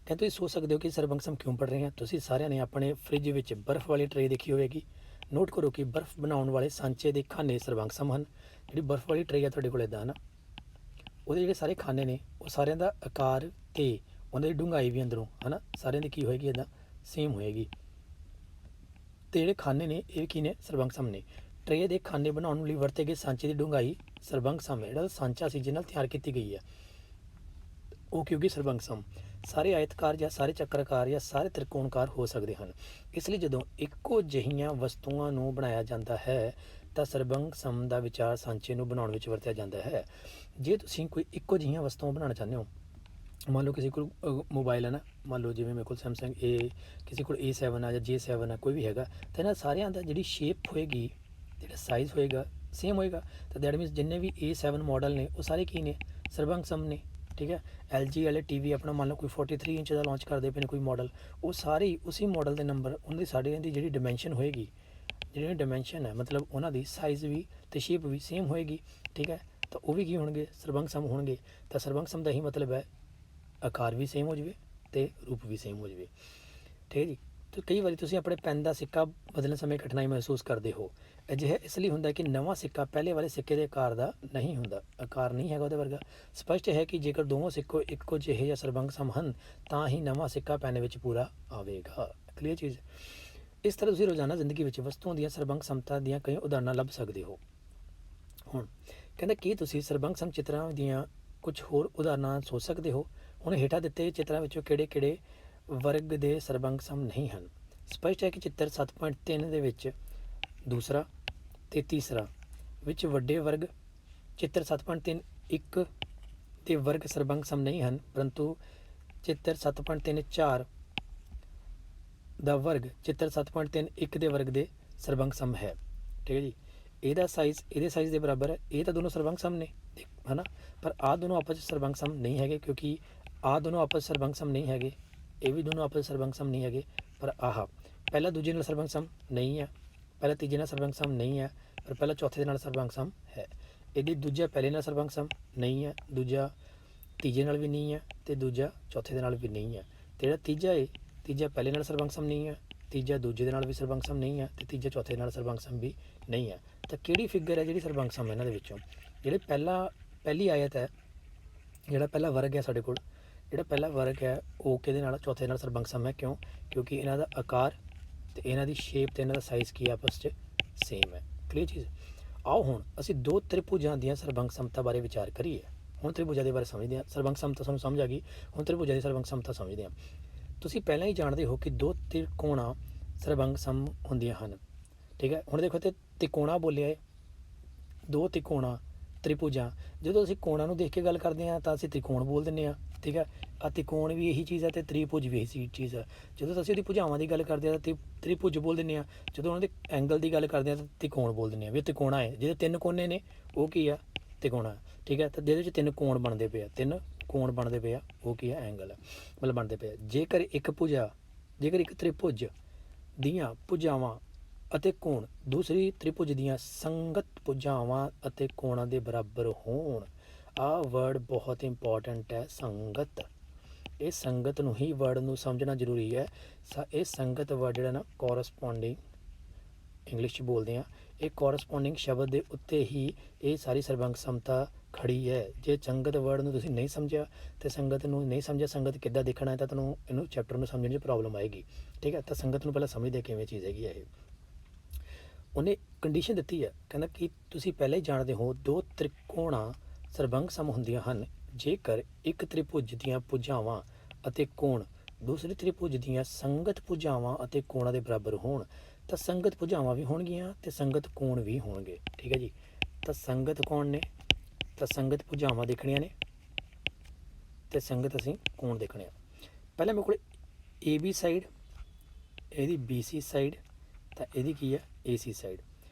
ਤੁਸੀਂ ਸੋਚ ਸਕਦੇ ਹੋ ਕਿ ਸਰਬੰਗ ਸਮ ਕਿਉਂ ਪੜ੍ਹ ਰਹੇ ਹਾਂ। ਤੁਸੀਂ ਸਾਰਿਆਂ ਨੇ ਆਪਣੇ ਫ੍ਰਿਜ ਵਿੱਚ ਬਰਫ਼ ਵਾਲੀ ਟਰੇ ਦੇਖੀ ਹੋਵੇਗੀ। ਨੋਟ ਕਰੋ ਕਿ ਬਰਫ਼ ਬਣਾਉਣ ਵਾਲੇ ਸਾਂਚੇ ਦੇ ਖਾਨੇ ਸਰਬੰਗ ਸਮ ਹਨ। ਜਿਹੜੀ ਬਰਫ਼ ਵਾਲੀ ਟਰੇ ਆ ਤੁਹਾਡੇ ਕੋਲ ਇੱਦਾਂ ਨਾ, ਉਹਦੇ ਜਿਹੜੇ ਸਾਰੇ ਖਾਨੇ ਨੇ ਉਹ ਸਾਰਿਆਂ ਦਾ ਆਕਾਰ ਅਤੇ ਉਹਨਾਂ ਦੀ ਡੂੰਘਾਈ ਵੀ ਅੰਦਰੋਂ ਹੈ ਨਾ, ਸਾਰਿਆਂ ਦੀ ਕੀ ਹੋਏਗੀ, ਇੱਦਾਂ ਸੇਮ ਹੋਏਗੀ। ਅਤੇ ਜਿਹੜੇ ਖਾਨੇ ਨੇ ਇਹ ਕੀ ਨੇ, ਸਰਬੰਗ ਸਮ ਨੇ। ਟਰੇ ਦੇ ਖਾਨੇ ਬਣਾਉਣ ਲਈ ਵਰਤੇ ਗਏ ਸਾਂਚੇ ਦੀ ਡੂੰਘਾਈ ਸਰਬੰਗ ਸਮ ਹੈ। ਜਿਹੜਾ ਸਾਂਚਾ ਸੀ ਜਿਹਦੇ ਨਾਲ ਤਿਆਰ ਕੀਤੀ ਗਈ ਹੈ ਉਹ ਕਿਉਂਕਿ ਸਰਬੰਗ ਸਮ। ਸਾਰੇ ਆਇਤਕਾਰ ਜਾਂ ਸਾਰੇ ਚੱਕਰਾਕਾਰ ਜਾਂ ਸਾਰੇ ਤ੍ਰਿਕੋਣਕਾਰ ਹੋ ਸਕਦੇ ਹਨ। ਇਸ ਲਈ ਜਦੋਂ ਇੱਕੋ ਜਿਹੀਆਂ ਵਸਤੂਆਂ ਨੂੰ ਬਣਾਇਆ ਜਾਂਦਾ ਹੈ ਤਾਂ ਸਰਬੰਗ ਸਮ ਦਾ ਵਿਚਾਰ ਸਾਂਚੇ ਨੂੰ ਬਣਾਉਣ ਵਿੱਚ ਵਰਤਿਆ ਜਾਂਦਾ ਹੈ। ਜੇ ਤੁਸੀਂ ਕੋਈ ਇੱਕੋ ਜਿਹੀਆਂ ਵਸਤੂਆਂ ਬਣਾਉਣਾ ਚਾਹੁੰਦੇ ਹੋ, ਮੰਨ ਲਓ ਕਿਸੇ ਕੋਲ ਮੋਬਾਈਲ ਹੈ ਨਾ, ਮੰਨ ਲਓ ਜਿਵੇਂ ਮੇਰੇ ਕੋਲ ਸੈਮਸੰਗ ਕਿਸੇ ਕੋਲ A7 ਆ ਜਾਂ J7 ਆ, ਕੋਈ ਵੀ ਹੈਗਾ, ਤਾਂ ਇਹਨਾਂ ਸਾਰਿਆਂ ਦਾ ਜਿਹੜੀ ਸ਼ੇਪ ਹੋਏਗੀ, ਜਿਹੜਾ ਸਾਈਜ਼ ਹੋਏਗਾ ਸੇਮ ਹੋਏਗਾ। ਤਾਂ ਦੈਟ ਮੀਨਸ ਜਿੰਨੇ ਵੀ A7 ਮਾਡਲ ਨੇ ਉਹ ਸਾਰੇ ਕੀ ਨੇ, ਸਰਬੰਗ ਸਮ ਨੇ, ਠੀਕ ਹੈ। LG ਵਾਲੇ TV ਆਪਣਾ ਮੰਨ ਲਓ ਕੋਈ 43 ਇੰਚ ਦਾ ਲਾਂਚ ਕਰਦੇ ਪਏ ਨੇ ਕੋਈ ਮਾਡਲ, ਉਹ ਸਾਰੇ ਹੀ ਉਸੇ ਮਾਡਲ ਦੇ ਨੰਬਰ, ਉਹਨਾਂ ਦੀ ਸਾਰਿਆਂ ਦੀ ਜਿਹੜੀ ਡਾਇਮੈਂਸ਼ਨ ਹੋਏਗੀ, ਜਿਹੜੀ ਡਾਇਮੈਂਸ਼ਨ ਹੈ ਮਤਲਬ ਉਹਨਾਂ ਦੀ ਸਾਈਜ਼ ਵੀ ਅਤੇ ਸ਼ੇਪ ਵੀ ਸੇਮ ਹੋਏਗੀ, ਠੀਕ ਹੈ। ਤਾਂ ਉਹ ਵੀ ਕੀ ਹੋਣਗੇ, ਸਰਬੰਗ ਸਮ ਹੋਣਗੇ। ਤਾਂ ਸਰਬੰਗ ਸਮ ਦਾ ਹੀ ਮਤਲਬ ਹੈ ਆਕਾਰ ਵੀ ਸੇਮ ਹੋ ਜਾਵੇ ਅਤੇ ਰੂਪ ਵੀ ਸੇਮ ਹੋ ਜਾਵੇ, ਠੀਕ ਹੈ ਜੀ। ਅਤੇ ਕਈ ਵਾਰੀ ਤੁਸੀਂ ਆਪਣੇ ਪੈਨ ਦਾ ਸਿੱਕਾ ਬਦਲਣ ਸਮੇਂ ਕਠਿਨਾਈ ਮਹਿਸੂਸ ਕਰਦੇ ਹੋ। ਅਜਿਹਾ ਇਸ ਲਈ ਹੁੰਦਾ ਕਿ ਨਵਾਂ ਸਿੱਕਾ ਪਹਿਲੇ ਵਾਲੇ ਸਿੱਕੇ ਦੇ ਆਕਾਰ ਦਾ ਨਹੀਂ ਹੁੰਦਾ, ਆਕਾਰ ਨਹੀਂ ਹੈਗਾ ਉਹਦੇ ਵਰਗਾ। ਸਪਸ਼ਟ ਹੈ ਕਿ ਜੇਕਰ ਦੋਵੇਂ ਸਿੱਕੇ ਇੱਕੋ ਜਿਹੇ ਜਾਂ ਸਰਬੰਗ ਸਮ ਹਨ ਤਾਂ ਹੀ ਨਵਾਂ ਸਿੱਕਾ ਪੈਨ ਵਿੱਚ ਪੂਰਾ ਆਵੇਗਾ। ਕਲੀਅਰ ਚੀਜ਼। ਇਸ ਤਰ੍ਹਾਂ ਤੁਸੀਂ ਰੋਜ਼ਾਨਾ ਜ਼ਿੰਦਗੀ ਵਿੱਚ ਵਸਤੂਆਂ ਦੀਆਂ ਸਰਬੰਗ ਸਮਤਾ ਦੀਆਂ ਕਈ ਉਦਾਹਰਨਾਂ ਲੱਭ ਸਕਦੇ ਹੋ। ਹੁਣ ਕਹਿੰਦਾ ਕੀ ਤੁਸੀਂ ਸਰਬੰਗ ਸਮ ਚਿੱਤਰਾਂ ਦੀਆਂ ਕੁਝ ਹੋਰ ਉਦਾਹਰਨਾਂ ਸੋਚ ਸਕਦੇ ਹੋ। ਹੁਣ ਹੇਠਾਂ ਦਿੱਤੇ ਚਿੱਤਰਾਂ ਵਿੱਚੋਂ ਕਿਹੜੇ ਵਰਗ ਦੇ ਸਰਬੰਗ ਸਮ ਨਹੀਂ ਹਨ। ਸਪਸ਼ਟ ਹੈ ਕਿ ਚਿੱਤਰ 7.3 ਦੇ ਵਿੱਚ ਦੂਸਰਾ ਅਤੇ ਤੀਸਰਾ ਵਿੱਚ ਵੱਡੇ ਵਰਗ ਚਿੱਤਰ 7.3 1 ਦੇ ਵਰਗ ਸਰਬੰਗ ਸਮ ਨਹੀਂ ਹਨ, ਪਰੰਤੂ ਚਿੱਤਰ 7.3 4 ਦਾ ਵਰਗ ਚਿੱਤਰ 7.3 1 ਦੇ ਵਰਗ ਦੇ ਸਰਬੰਗ ਸਮ ਹੈ, ਠੀਕ ਹੈ ਜੀ। ਇਹਦਾ ਸਾਈਜ਼ ਇਹਦੇ ਸਾਈਜ਼ ਦੇ ਬਰਾਬਰ ਹੈ। ਇਹ ਤਾਂ ਦੋਨੋਂ ਸਰਬੰਗ ਸਮ ਨੇ, ਹੈ ਨਾ, ਪਰ ਆਹ ਦੋਨੋਂ ਆਪਸ ਵਿੱਚ ਸਰਬੰਗ ਸਮ ਨਹੀਂ ਹੈਗੇ, ਕਿਉਂਕਿ ਆਹ ਦੋਨੋਂ ਆਪਸ ਸਰਬੰਗ ਸਮ ਨਹੀਂ ਹੈਗੇ, ਇਹ ਵੀ ਦੋਨੋਂ ਆਪਸ ਸਰਬੰਗ ਸਮ ਨਹੀਂ ਹੈਗੇ। ਪਰ ਆਹ ਪਹਿਲਾ ਦੂਜੇ ਨਾਲ ਸਰਬੰਗ ਸਮ ਨਹੀਂ ਹੈ, ਪਹਿਲਾ ਤੀਜੇ ਨਾਲ ਸਰਬੰਗ ਸਮ ਨਹੀਂ ਹੈ, ਪਰ ਪਹਿਲਾ ਚੌਥੇ ਦੇ ਨਾਲ ਸਰਬੰਗ ਸਮ ਹੈ। ਇਹਦੀ ਦੂਜਾ ਪਹਿਲੇ ਨਾਲ ਸਰਬੰਗ ਸਮ ਨਹੀਂ ਹੈ, ਦੂਜਾ ਤੀਜੇ ਨਾਲ ਵੀ ਨਹੀਂ ਹੈ ਅਤੇ ਦੂਜਾ ਚੌਥੇ ਦੇ ਨਾਲ ਵੀ ਨਹੀਂ ਹੈ। ਅਤੇ ਜਿਹੜਾ ਤੀਜਾ ਪਹਿਲੇ ਨਾਲ ਸਰਬੰਗ ਸਮ ਨਹੀਂ ਹੈ, ਤੀਜਾ ਦੂਜੇ ਦੇ ਨਾਲ ਵੀ ਸਰਬੰਗ ਸਮ ਨਹੀਂ ਹੈ ਅਤੇ ਤੀਜਾ ਚੌਥੇ ਨਾਲ ਸਰਬੰਗ ਸਮ ਵੀ ਨਹੀਂ ਹੈ। ਤਾਂ ਕਿਹੜੀ ਫਿਗਰ ਹੈ ਜਿਹੜੀ ਸਰਬੰਗ ਸਮ ਹੈ ਇਹਨਾਂ ਦੇ ਵਿੱਚੋਂ? ਜਿਹੜੇ ਪਹਿਲੀ ਆਇਤ ਹੈ, ਜਿਹੜਾ ਪਹਿਲਾ ਵਰਗ ਹੈ ਸਾਡੇ ਕੋਲ, ਜਿਹੜਾ ਪਹਿਲਾ ਵਰਗ ਹੈ ਉਹ ਕਿਹਦੇ ਨਾਲ, ਚੌਥੇ ਨਾਲ ਸਰਬੰਗ ਸਮ ਹੈ। ਕਿਉਂਕਿ ਇਹਨਾਂ ਦਾ ਆਕਾਰ ਅਤੇ ਇਹਨਾਂ ਦੀ ਸ਼ੇਪ ਅਤੇ ਇਹਨਾਂ ਦਾ ਸਾਈਜ਼ ਕੀ ਆਪਸ 'ਚ ਸੇਮ ਹੈ। ਕਲੀਅਰ ਚੀਜ਼। ਆਓ ਹੁਣ ਅਸੀਂ ਦੋ ਤ੍ਰਿਭੁਜਾਂ ਦੀਆਂ ਸਰਬੰਗ ਸਮਤਾ ਬਾਰੇ ਵਿਚਾਰ ਕਰੀਏ। ਹੁਣ ਤ੍ਰਿਭੁਜਾਂ ਦੇ ਬਾਰੇ ਸਮਝਦੇ ਹਾਂ। ਸਰਬੰਗ ਸਮਤਾ ਸਾਨੂੰ ਸਮਝ ਆ ਗਈ, ਹੁਣ ਤ੍ਰਿਭੁਜਾਂ ਦੀ ਸਰਬੰਗ ਸਮਤਾ ਸਮਝਦੇ ਹਾਂ। ਤੁਸੀਂ ਪਹਿਲਾਂ ਹੀ ਜਾਣਦੇ ਹੋ ਕਿ ਦੋ ਤ੍ਰਿਕੋਣਾਂ ਸਰਬੰਗ ਸਮ ਹੁੰਦੀਆਂ ਹਨ, ਠੀਕ ਹੈ। ਹੁਣ ਦੇਖੋ ਇੱਥੇ ਤਿਕੋਣਾ ਬੋਲਿਆ ਹੈ, ਦੋ ਤਿਕੋਣਾ ਤ੍ਰਿਭੁਜਾਂ। ਜਦੋਂ ਅਸੀਂ ਕੋਣਾਂ ਨੂੰ ਦੇਖ ਕੇ ਗੱਲ ਕਰਦੇ ਹਾਂ ਤਾਂ ਅਸੀਂ ਤ੍ਰਿਕੋਣ ਬੋਲ ਦਿੰਦੇ ਹਾਂ, ਠੀਕ ਹੈ। ਆ ਤਿਕੋਣ ਵੀ ਇਹੀ ਚੀਜ਼ ਹੈ ਅਤੇ ਤ੍ਰਿਭੁਜ ਵੀ ਇਹੀ ਚੀਜ਼ ਹੈ। ਜਦੋਂ ਅਸੀਂ ਉਹਦੀ ਭੁਜਾਵਾਂ ਦੀ ਗੱਲ ਕਰਦੇ ਹਾਂ ਤਾਂ ਤ੍ਰਿਭੁਜ ਬੋਲ ਦਿੰਦੇ ਹਾਂ। ਜਦੋਂ ਉਹਨਾਂ ਦੇ ਐਂਗਲ ਦੀ ਗੱਲ ਕਰਦੇ ਹਾਂ ਤਾਂ ਤਿਕੋਣ ਬੋਲ ਦਿੰਦੇ ਹਾਂ ਵੀ ਤਿਕੋਣਾ ਹੈ। ਜਿਹਦੇ ਤਿੰਨ ਕੋਨੇ ਨੇ ਉਹ ਕੀ ਆ, ਤਿਕੋਣਾ, ਠੀਕ ਹੈ। ਤਾਂ ਜਿਹਦੇ ਵਿੱਚ ਤਿੰਨ ਕੋਣ ਬਣਦੇ ਪਏ ਆ ਉਹ ਕੀ ਹੈ, ਐਂਗਲ ਮਤਲਬ ਬਣਦੇ ਪਏ ਆ। ਜੇਕਰ ਇੱਕ ਤ੍ਰਿਭੁਜ ਦੀਆਂ ਭੁਜਾਵਾਂ ਅਤੇ ਕੋਣ ਦੂਸਰੀ ਤ੍ਰਿਭੁਜ ਦੀਆਂ ਸੰਗਤ ਭੁਜਾਵਾਂ ਅਤੇ ਕੋਣਾਂ ਦੇ ਬਰਾਬਰ ਹੋਣ। ਆਹ ਵਰਡ ਬਹੁਤ ਇੰਪੋਰਟੈਂਟ ਹੈ, ਸੰਗਤ। ਇਹ ਸੰਗਤ ਨੂੰ ਹੀ ਵਰਡ ਨੂੰ ਸਮਝਣਾ ਜ਼ਰੂਰੀ ਹੈ। ਇਹ ਸੰਗਤ ਵਰਡ ਜਿਹੜਾ ਨਾ ਕੋਰਸਪੋਂਡਿੰਗ ਇੰਗਲਿਸ਼ 'ਚ ਬੋਲਦੇ ਹਾਂ, ਇਹ ਕੋਰਸਪੋਂਡਿੰਗ ਸ਼ਬਦ ਦੇ ਉੱਤੇ ਹੀ ਇਹ ਸਾਰੀ ਸਰਬੰਗ ਸਮਤਾ ਖੜੀ ਹੈ। ਜੇ ਸੰਗਤ ਵਰਡ ਨੂੰ ਤੁਸੀਂ ਨਹੀਂ ਸਮਝਿਆ ਤੇ ਸੰਗਤ ਨੂੰ ਨਹੀਂ ਸਮਝਿਆ, ਸੰਗਤ ਕਿੱਦਾਂ ਦੇਖਣਾ ਹੈ, ਤਾਂ ਤੁਹਾਨੂੰ ਇਹਨੂੰ ਚੈਪਟਰ ਨੂੰ ਸਮਝਣ 'ਚ ਪ੍ਰੋਬਲਮ ਆਏਗੀ। ਠੀਕ ਹੈ, ਤਾਂ ਸੰਗਤ ਨੂੰ ਪਹਿਲਾਂ ਸਮਝਦੇ ਕਿਵੇਂ ਚੀਜ਼ ਹੈਗੀ ਹੈ ਇਹ। ਉਹਨੇ ਕੰਡੀਸ਼ਨ ਦਿੱਤੀ ਹੈ, ਕਹਿੰਦਾ ਕਿ ਤੁਸੀਂ ਪਹਿਲਾਂ ਹੀ ਜਾਣਦੇ ਹੋ ਦੋ ਤ੍ਰਿਕੋਣਾਂ ਸਰਬੰਗ ਸਮ ਹੁੰਦੀਆਂ ਹਨ ਜੇਕਰ ਇੱਕ ਤ੍ਰਿਭੁਜ ਦੀਆਂ ਭੁਜਾਵਾਂ ਅਤੇ ਕੋਣ ਦੂਸਰੇ ਤ੍ਰਿਭੁਜ ਦੀਆਂ ਸੰਗਤ ਭੁਜਾਵਾਂ ਅਤੇ ਕੋਣਾਂ ਦੇ ਬਰਾਬਰ ਹੋਣ ਤਾਂ ਸੰਗਤ ਭੁਜਾਵਾਂ ਵੀ ਹੋਣਗੀਆਂ ਤੇ ਸੰਗਤ ਕੋਣ ਵੀ ਹੋਣਗੇ। ਠੀਕ ਹੈ ਜੀ, ਤਾਂ ਸੰਗਤ ਕੌਣ ਨੇ, ਤਾਂ ਸੰਗਤ ਭੁਜਾਵਾਂ ਦੇਖਣੀਆਂ ਨੇ ਤੇ ਸੰਗਤ ਅਸੀਂ ਕੋਣ ਦੇਖਣੇ ਆ। ਪਹਿਲਾਂ ਮੇਰੇ ਕੋਲ ਏ ਬੀ ਸਾਈਡ, ਇਹਦੀ ਬੀ ਸੀ ਸਾਈਡ, ਤਾਂ ਇਹਦੀ ਕੀ ਆ ਏ ਸੀ ਸਾਈਡ।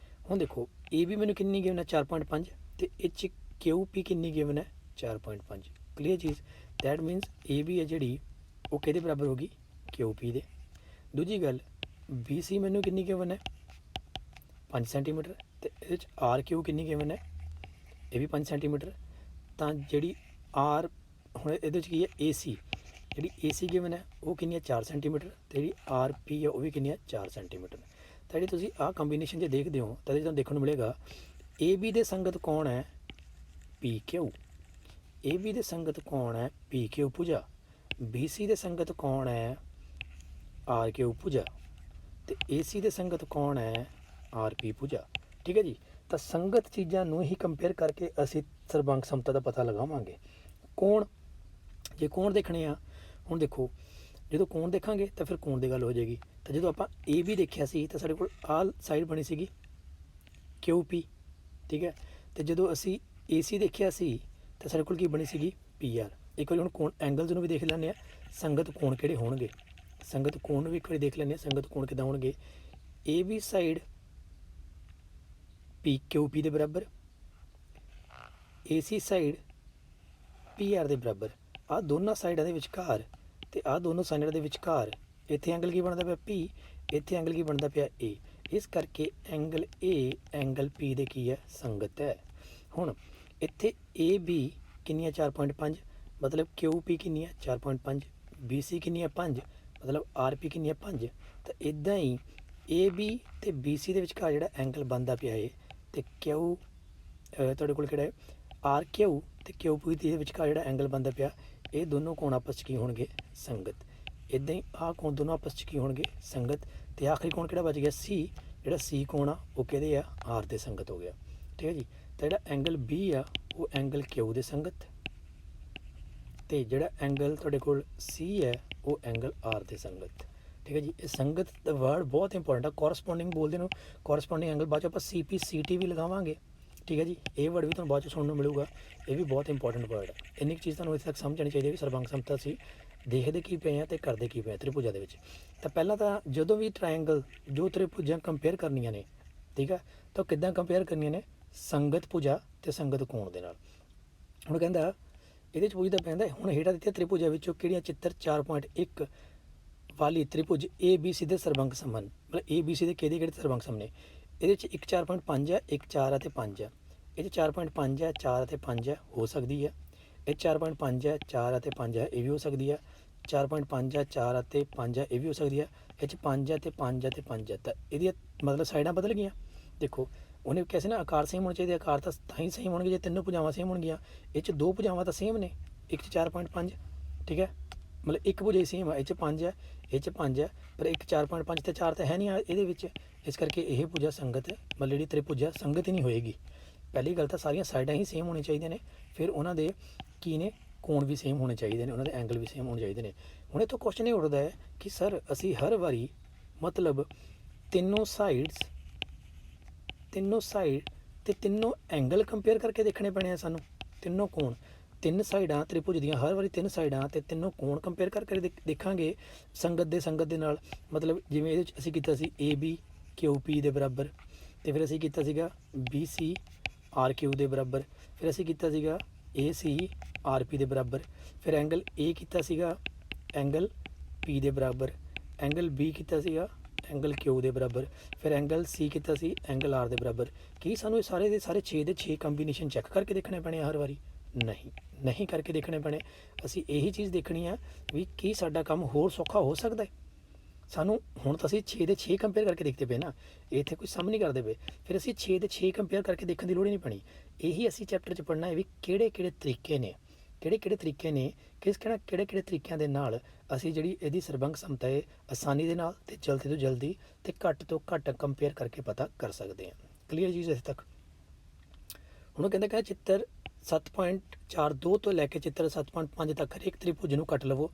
ਹੁਣ ਦੇਖੋ ਏ ਬੀ ਮੈਨੂੰ ਕਿੰਨੀ ਗਿਵਨ ਹੈ 4.5 ਤੇ ਇਹ 'ਚ ਕਿਊ ਪੀ ਕਿੰਨੀ ਗਿਵਨ ਹੈ 4.5। ਕਲੀਅਰ ਚੀਜ਼, ਦੈਟ ਮੀਨਸ ਏ ਬੀ ਹੈ ਜਿਹੜੀ ਉਹ ਕਿਹਦੇ ਬਰਾਬਰ ਹੋਗੀ ਕਿਊ ਪੀ ਦੇ। ਦੂਜੀ ਗੱਲ ਬੀ ਸੀ ਮੈਨੂੰ ਕਿੰਨੀ ਗਿਵਨ ਹੈ 5 ਸੈਂਟੀਮੀਟਰ ਤੇ ਇਹਦੇ 'ਚ ਆਰ ਕਿਊ ਕਿੰਨੀ ਗਿਵਨ ਹੈ ਇਹ ਵੀ 5 ਸੈਂਟੀਮੀਟਰ। ਤਾਂ ਜਿਹੜੀ ਆਰ ਹੁਣ ਇਹਦੇ 'ਚ ਕੀ ਹੈ ਏ ਸੀ, ਜਿਹੜੀ ਏ ਸੀ ਗਿਵਨ ਹੈ ਉਹ ਕਿੰਨੀ ਹੈ 4 ਸੈਂਟੀਮੀਟਰ ਤੇ ਜਿਹੜੀ ਆਰ ਪੀ ਹੈ ਉਹ ਵੀ ਕਿੰਨੀ ਹੈ 4 ਸੈਂਟੀਮੀਟਰ। ਤਾਂ ਜਿਹੜੀ ਤੁਸੀਂ ਆਹ ਕੰਬੀਨੇਸ਼ਨ ਜੇ ਦੇਖਦੇ ਹੋ ਤਾਂ ਇਹਦੇ ਤੁਹਾਨੂੰ ਦੇਖਣ ਨੂੰ ਮਿਲੇਗਾ ਏ ਬੀ ਦੇ ਸੰਗਤ ਕੌਣ ਹੈ ਪੀ ਕਿਊ, ਏ ਬੀ ਦੇ ਸੰਗਤ ਕੌਣ ਹੈ ਪੀ ਕਿਊ ਭੁਜਾ, ਬੀ ਸੀ ਦੇ ਸੰਗਤ ਕੌਣ ਹੈ ਆਰ ਕਿਊ ਭੁਜਾ ਤੇ ਏ ਸੀ ਦੇ ਸੰਗਤ ਕੌਣ ਹੈ ਆਰ ਪੀ ਭੁਜਾ। ਠੀਕ ਹੈ ਜੀ, ਤਾਂ ਸੰਗਤ ਚੀਜ਼ਾਂ ਨੂੰ ਹੀ ਕੰਪੇਅਰ ਕਰਕੇ ਅਸੀਂ ਸਰਬੰਗ ਸਮਤਾ ਦਾ ਪਤਾ ਲਗਾਵਾਂਗੇ। ਕੋਣ, ਜੇ ਕੋਣ ਦੇਖਣੇ ਆ, ਹੁਣ ਦੇਖੋ ਜਦੋਂ ਕੋਣ ਦੇਖਾਂਗੇ ਤਾਂ ਫਿਰ ਕੋਣ ਦੀ ਗੱਲ ਹੋ ਜਾਏਗੀ। ਤਾਂ ਜਦੋਂ ਆਪਾਂ ਏ ਬੀ ਦੇਖਿਆ ਸੀ ਤਾਂ ਸਾਡੇ ਕੋਲ ਆਹ ਸਾਈਡ ਬਣੀ ਸੀਗੀ ਕਿਊ ਪੀ। ਠੀਕ ਹੈ, ਤੇ ਜਦੋਂ ਅਸੀਂ ਏ ਸੀ ਦੇਖਿਆ ਸੀ ਤਾਂ ਸਾਡੇ ਕੋਲ ਕੀ ਬਣੀ ਸੀਗੀ ਪੀ ਆਰ। ਇੱਕ ਵਾਰੀ ਹੁਣ ਕੋਣ ਐਂਗਲਸ ਨੂੰ ਵੀ ਦੇਖ ਲੈਂਦੇ ਆ, ਸੰਗਤ ਕੋਣ ਕਿਹੜੇ ਹੋਣਗੇ, ਸੰਗਤ ਕੋਣ ਨੂੰ ਵੀ ਇੱਕ ਵਾਰੀ ਦੇਖ ਲੈਂਦੇ ਆ ਸੰਗਤ ਕੋਣ ਕਿੱਦਾਂ ਹੋਣਗੇ। ਏ ਬੀ ਸਾਈਡ ਪੀ ਕਿਊ ਪੀ ਦੇ ਬਰਾਬਰ, ਏ ਸੀ ਸਾਈਡ ਪੀ ਆਰ ਦੇ ਬਰਾਬਰ। ਆਹ ਦੋਨਾਂ ਸਾਈਡਾਂ ਦੇ ਵਿਚਕਾਰ ਤੇ ਆਹ ਦੋਨੋਂ ਸਾਈਡਾਂ ਦੇ ਵਿਚਕਾਰ ਇੱਥੇ ਐਂਗਲ ਕੀ ਬਣਦਾ ਪਿਆ ਪੀ, ਇੱਥੇ ਐਂਗਲ ਕੀ ਬਣਦਾ ਪਿਆ ਏ। ਇਸ ਕਰਕੇ ਐਂਗਲ ਏ ਐਂਗਲ ਪੀ ਦੇ ਕੀ ਹੈ ਸੰਗਤ ਹੈ। ਹੁਣ ਇੱਥੇ ਏ ਬੀ ਕਿੰਨੀ ਹੈ 4.5 ਮਤਲਬ ਕਿਊ ਪੀ ਕਿੰਨੀ ਹੈ 4.5, ਬੀ ਸੀ ਕਿੰਨੀ ਹੈ 5 ਮਤਲਬ ਆਰ ਪੀ ਕਿੰਨੀ ਹੈ 5। ਤਾਂ ਇੱਦਾਂ ਹੀ ਏ ਬੀ ਅਤੇ ਬੀ ਸੀ ਦੇ ਵਿਚਕਾਰ ਜਿਹੜਾ ਐਂਗਲ ਬਣਦਾ ਪਿਆ ਹੈ ਅਤੇ ਕਿਊ ਤੁਹਾਡੇ ਕੋਲ ਕਿਹੜਾ ਹੈ ਆਰ ਕਿਊ ਅਤੇ ਕਿਊ ਪੀ ਦੇ ਵਿਚਕਾਰ ਜਿਹੜਾ ਐਂਗਲ ਬਣਦਾ ਪਿਆ, ਇਹ ਦੋਨੋਂ ਕੋਣ ਆਪਸ 'ਚ ਕੀ ਹੋਣਗੇ ਸੰਗਤ। ਇੱਦਾਂ ਹੀ ਆਹ ਕੋਣ ਦੋਨੋਂ ਆਪਸ 'ਚ ਕੀ ਹੋਣਗੇ ਸੰਗਤ। ਅਤੇ ਆਖਰੀ ਕੋਣ ਕਿਹੜਾ ਬਚ ਗਿਆ ਸੀ, ਜਿਹੜਾ ਸੀ ਕੋਣ ਆ ਉਹ ਕਿਹਦੇ ਆ ਆਰ ਦੇ ਸੰਗਤ ਹੋ ਗਿਆ। ਠੀਕ ਹੈ ਜੀ, ਤਾਂ ਜਿਹੜਾ ਐਂਗਲ ਬੀ ਆ ਉਹ ਐਂਗਲ ਕਿਊ ਦੇ ਸੰਗਤ ਅਤੇ ਜਿਹੜਾ ਐਂਗਲ ਤੁਹਾਡੇ ਕੋਲ ਸੀ ਹੈ ਉਹ ਐਂਗਲ ਆਰ ਦੇ ਸੰਗਤ। ਠੀਕ ਹੈ ਜੀ, ਇਹ ਸੰਗਤ ਦਾ ਵਰਡ ਬਹੁਤ ਇੰਪੋਰਟੈਂਟ ਆ। ਕੋਰਸਪੋਂਡਿੰਗ ਬੋਲਦੇ ਨੂੰ ਕੋਰਸਪੋਂਡਿੰਗ ਐਂਗਲ ਬਾਅਦ 'ਚ ਆਪਾਂ ਸੀ ਪੀ ਸੀ ਟੀ ਵੀ ਲਗਾਵਾਂਗੇ। ਠੀਕ ਹੈ ਜੀ, ਇਹ ਵਰਡ ਵੀ ਤੁਹਾਨੂੰ ਬਾਅਦ 'ਚ ਸੁਣਨ ਨੂੰ ਮਿਲੂਗਾ, ਇਹ ਵੀ ਬਹੁਤ ਇੰਪੋਰਟੈਂਟ ਵਰਡ ਹੈ। ਇੰਨੀ ਕੁ ਚੀਜ਼ ਤੁਹਾਨੂੰ ਇੱਥੇ ਤੱਕ ਸਮਝ ਆਉਣੀ ਚਾਹੀਦੀ ਹੈ ਵੀ ਸਰਬੰਗ ਸਮਤਾ ਅਸੀਂ ਦੇਖਦੇ ਕੀ ਪਏ ਹਾਂ ਅਤੇ ਕਰਦੇ ਕੀ ਪਏ ਹਾਂ ਤ੍ਰਿਭੁਜਾਂ ਦੇ ਵਿੱਚ। ਤਾਂ ਪਹਿਲਾਂ ਤਾਂ ਜਦੋਂ ਵੀ ਟਰਾਇੰਗਲ ਜੋ ਤ੍ਰਿਭੁਜਾਂ ਕੰਪੇਅਰ ਕਰਨੀਆਂ ਨੇ, ਠੀਕ ਹੈ, ਤਾਂ ਕਿੱਦਾਂ ਕੰਪੇਅਰ ਕਰਨੀਆਂ ਨੇ ਸੰਗਤ ਭੁਜਾ ਅਤੇ ਸੰਗਤ ਕੋਣ ਦੇ ਨਾਲ। ਹੁਣ ਕਹਿੰਦਾ ਇਹਦੇ 'ਚ ਪੁੱਛਦਾ ਪੈਂਦਾ ਹੁਣ ਹੇਠਾਂ ਦਿੱਤੇ ਤ੍ਰਿਭੁਜਾਂ ਵਿੱਚੋਂ ਕਿਹੜੀਆਂ ਚਿੱਤਰ 4.1 ਵਾਲੀ ਤ੍ਰਿਭੁਜ ਏ ਬੀ ਸੀ ਦੇ ਸਰਬੰਗ ਸਮ ਹਨ। ਮਤਲਬ ਏ ਬੀ ਸੀ ਦੇ ਕਿਹੜੇ ਕਿਹੜੇ ਸਰਬੰਗ ਸਮ ਨੇ। ਇਹਦੇ 'ਚ ਇੱਕ 4.5 ਹੈ, ਇੱਕ 4 ਅਤੇ 5 ਹੈ। ਇਹ 'ਚ 4.5 ਹੈ, 4 ਅਤੇ 5 ਹੈ, ਹੋ ਸਕਦੀ ਹੈ। ਇਹ 4.5 ਹੈ, 4 ਅਤੇ 5 ਹੈ, ਇਹ ਵੀ ਹੋ ਸਕਦੀ ਹੈ। 4.5 ਹੈ, 4 ਅਤੇ 5 ਹੈ, ਇਹ ਵੀ ਹੋ ਸਕਦੀ ਹੈ। ਇਹ 'ਚ 5 ਹੈ ਅਤੇ 5 ਹੈ ਅਤੇ 5 ਹੈ, ਤਾਂ ਇਹਦੀਆਂ ਮਤਲਬ ਸਾਈਡਾਂ ਬਦਲ ਗਈਆਂ। ਦੇਖੋ ਉਹਨੇ ਕਿਹਾ ਸੀ ਨਾ ਆਕਾਰ ਸੇਮ ਹੋਣੇ ਚਾਹੀਦੇ, ਆਕਾਰ ਤਾਂ ਹੀ ਸੇਮ ਹੋਣਗੇ ਜੇ ਤਿੰਨੋਂ ਭੁਜਾਵਾਂ ਸੇਮ ਹੋਣਗੀਆਂ। ਇਹ 'ਚ ਦੋ ਭੁਜਾਵਾਂ ਤਾਂ ਸੇਮ ਨੇ, ਇੱਕ 'ਚ 4.5 ਠੀਕ ਹੈ, ਮਤਲਬ ਇੱਕ ਭੁਜਾ ਹੀ ਸੇਮ ਆ। ਇਹ 'ਚ 5 ਹੈ, ਇਹ 'ਚ 5 ਹੈ, ਪਰ ਇੱਕ 4.5 ਅਤੇ 4 ਤਾਂ ਹੈ ਨਹੀਂ ਇਹਦੇ ਵਿੱਚ। ਇਸ ਕਰਕੇ ਇਹ ਭੁਜਾ ਸੰਗਤ ਮਤਲਬ ਜਿਹੜੀ ਤ੍ਰਿਭੁਜਾ ਸੰਗਤ ਹੀ ਨਹੀਂ ਹੋਏਗੀ। ਪਹਿਲੀ ਗੱਲ ਤਾਂ ਸਾਰੀਆਂ ਸਾਈਡਾਂ ਹੀ ਸੇਮ ਹੋਣੀਆਂ ਚਾਹੀਦੀਆਂ ਨੇ, ਫਿਰ ਉਹਨਾਂ ਦੇ ਕੀ ਨੇ ਕੋਣ ਵੀ ਸੇਮ ਹੋਣੇ ਚਾਹੀਦੇ ਨੇ, ਉਹਨਾਂ ਦੇ ਐਂਗਲ ਵੀ ਸੇਮ ਹੋਣੇ ਚਾਹੀਦੇ ਨੇ। ਹੁਣ ਇੱਥੋਂ ਕੁਐਸਚਨ ਇਹ ਉੱਠਦਾ ਹੈ ਕਿ ਸਰ ਅਸੀਂ ਹਰ ਵਾਰੀ ਮਤਲਬ ਤਿੰਨੋਂ ਸਾਈਡ ਅਤੇ ਤਿੰਨੋਂ ਐਂਗਲ ਕੰਪੇਅਰ ਕਰਕੇ ਦੇਖਣੇ ਪੈਣੇ ਆ ਸਾਨੂੰ। ਤਿੰਨੋਂ ਕੋਣ, ਤਿੰਨ ਸਾਈਡਾਂ ਤ੍ਰਿਭੁਜ ਦੀਆਂ ਹਰ ਵਾਰੀ ਤਿੰਨ ਸਾਈਡਾਂ ਅਤੇ ਤਿੰਨੋਂ ਕੋਣ ਕੰਪੇਅਰ ਕਰਕੇ ਦੇਖਾਂਗੇ ਸੰਗਤ ਦੇ ਨਾਲ। ਮਤਲਬ ਜਿਵੇਂ ਇਹਦੇ 'ਚ ਅਸੀਂ ਕੀਤਾ ਸੀ ਏ ਬੀ ਕਿਊ ਪੀ ਦੇ ਬਰਾਬਰ, ਅਤੇ ਫਿਰ ਅਸੀਂ ਕੀਤਾ ਸੀਗਾ ਬੀ ਸੀ ਆਰ ਕਿਊ ਦੇ ਬਰਾਬਰ, ਫਿਰ ਅਸੀਂ ਕੀਤਾ ਸੀਗਾ ਏ ਸੀ ਆਰ ਪੀ ਦੇ ਬਰਾਬਰ, ਫਿਰ ਐਂਗਲ ਏ ਕੀਤਾ ਸੀਗਾ ਐਂਗਲ ਪੀ ਦੇ ਬਰਾਬਰ, ਐਂਗਲ ਬੀ ਕੀਤਾ ਸੀਗਾ ਐਂਗਲ ਕਿਊ ਦੇ ਬਰਾਬਰ, ਫਿਰ ਐਂਗਲ ਸੀ ਕੀਤਾ ਸੀ ਐਂਗਲ ਆਰ ਦੇ ਬਰਾਬਰ। ਕੀ ਸਾਨੂੰ ਇਹ ਸਾਰੇ ਦੇ ਸਾਰੇ 6 ਦੇ 6 ਕੰਬੀਨੇਸ਼ਨ ਚੈੱਕ ਕਰਕੇ ਦੇਖਣੇ ਪੈਣੇ ਆ ਹਰ ਵਾਰੀ? ਨਹੀਂ ਕਰਕੇ ਦੇਖਣੇ ਪੈਣੇ। ਅਸੀਂ ਇਹੀ ਚੀਜ਼ ਦੇਖਣੀ ਆ ਵੀ ਕੀ ਸਾਡਾ ਕੰਮ ਹੋਰ ਸੌਖਾ ਹੋ ਸਕਦਾ ਹੈ। ਸਾਨੂੰ ਹੁਣ ਤਾਂ ਅਸੀਂ 6 ਦੇ 6 ਕੰਪੇਅਰ ਕਰਕੇ ਦੇਖਦੇ ਪਏ ਨਾ, ਇੱਥੇ ਕੋਈ ਸਮ ਨਹੀਂ ਕਰਦੇ ਪਏ, ਫਿਰ ਅਸੀਂ 6 ਦੇ 6 ਕੰਪੇਅਰ ਕਰਕੇ ਦੇਖਣ ਦੀ ਲੋੜ ਹੀ ਨਹੀਂ ਪੈਣੀ। ਇਹੀ ਅਸੀਂ ਚੈਪਟਰ 'ਚ ਪੜ੍ਹਨਾ ਹੈ ਵੀ ਕਿਹੜੇ ਕਿਹੜੇ ਤਰੀਕੇ ਨੇ, ਕਿਹੜੇ ਕਿਹੜੇ ਤਰੀਕਿਆਂ ਦੇ ਨਾਲ ਅਸੀਂ ਜਿਹੜੀ ਇਹਦੀ ਸਰਬੰਗ ਸਮਤਾ ਹੈ ਆਸਾਨੀ ਦੇ ਨਾਲ ਤੇ ਜਲਦੀ ਤੋਂ ਜਲਦੀ ਤੇ ਘੱਟ ਤੋਂ ਘੱਟ ਕੰਪੇਅਰ ਕਰਕੇ ਪਤਾ ਕਰ ਸਕਦੇ ਹਾਂ। ਕਲੀਅਰ ਚੀਜ਼ ਇੱਥੇ ਤੱਕ। ਹੁਣ ਉਹ ਕਹਿੰਦਾ ਕਿ ਚਿੱਤਰ 7.42 ਤੋਂ ਲੈ ਕੇ ਚਿੱਤਰ 7.5 ਤੱਕ ਹਰੇਕ ਤ੍ਰਿਭੁਜ ਨੂੰ ਕੱਟ ਲਵੋ,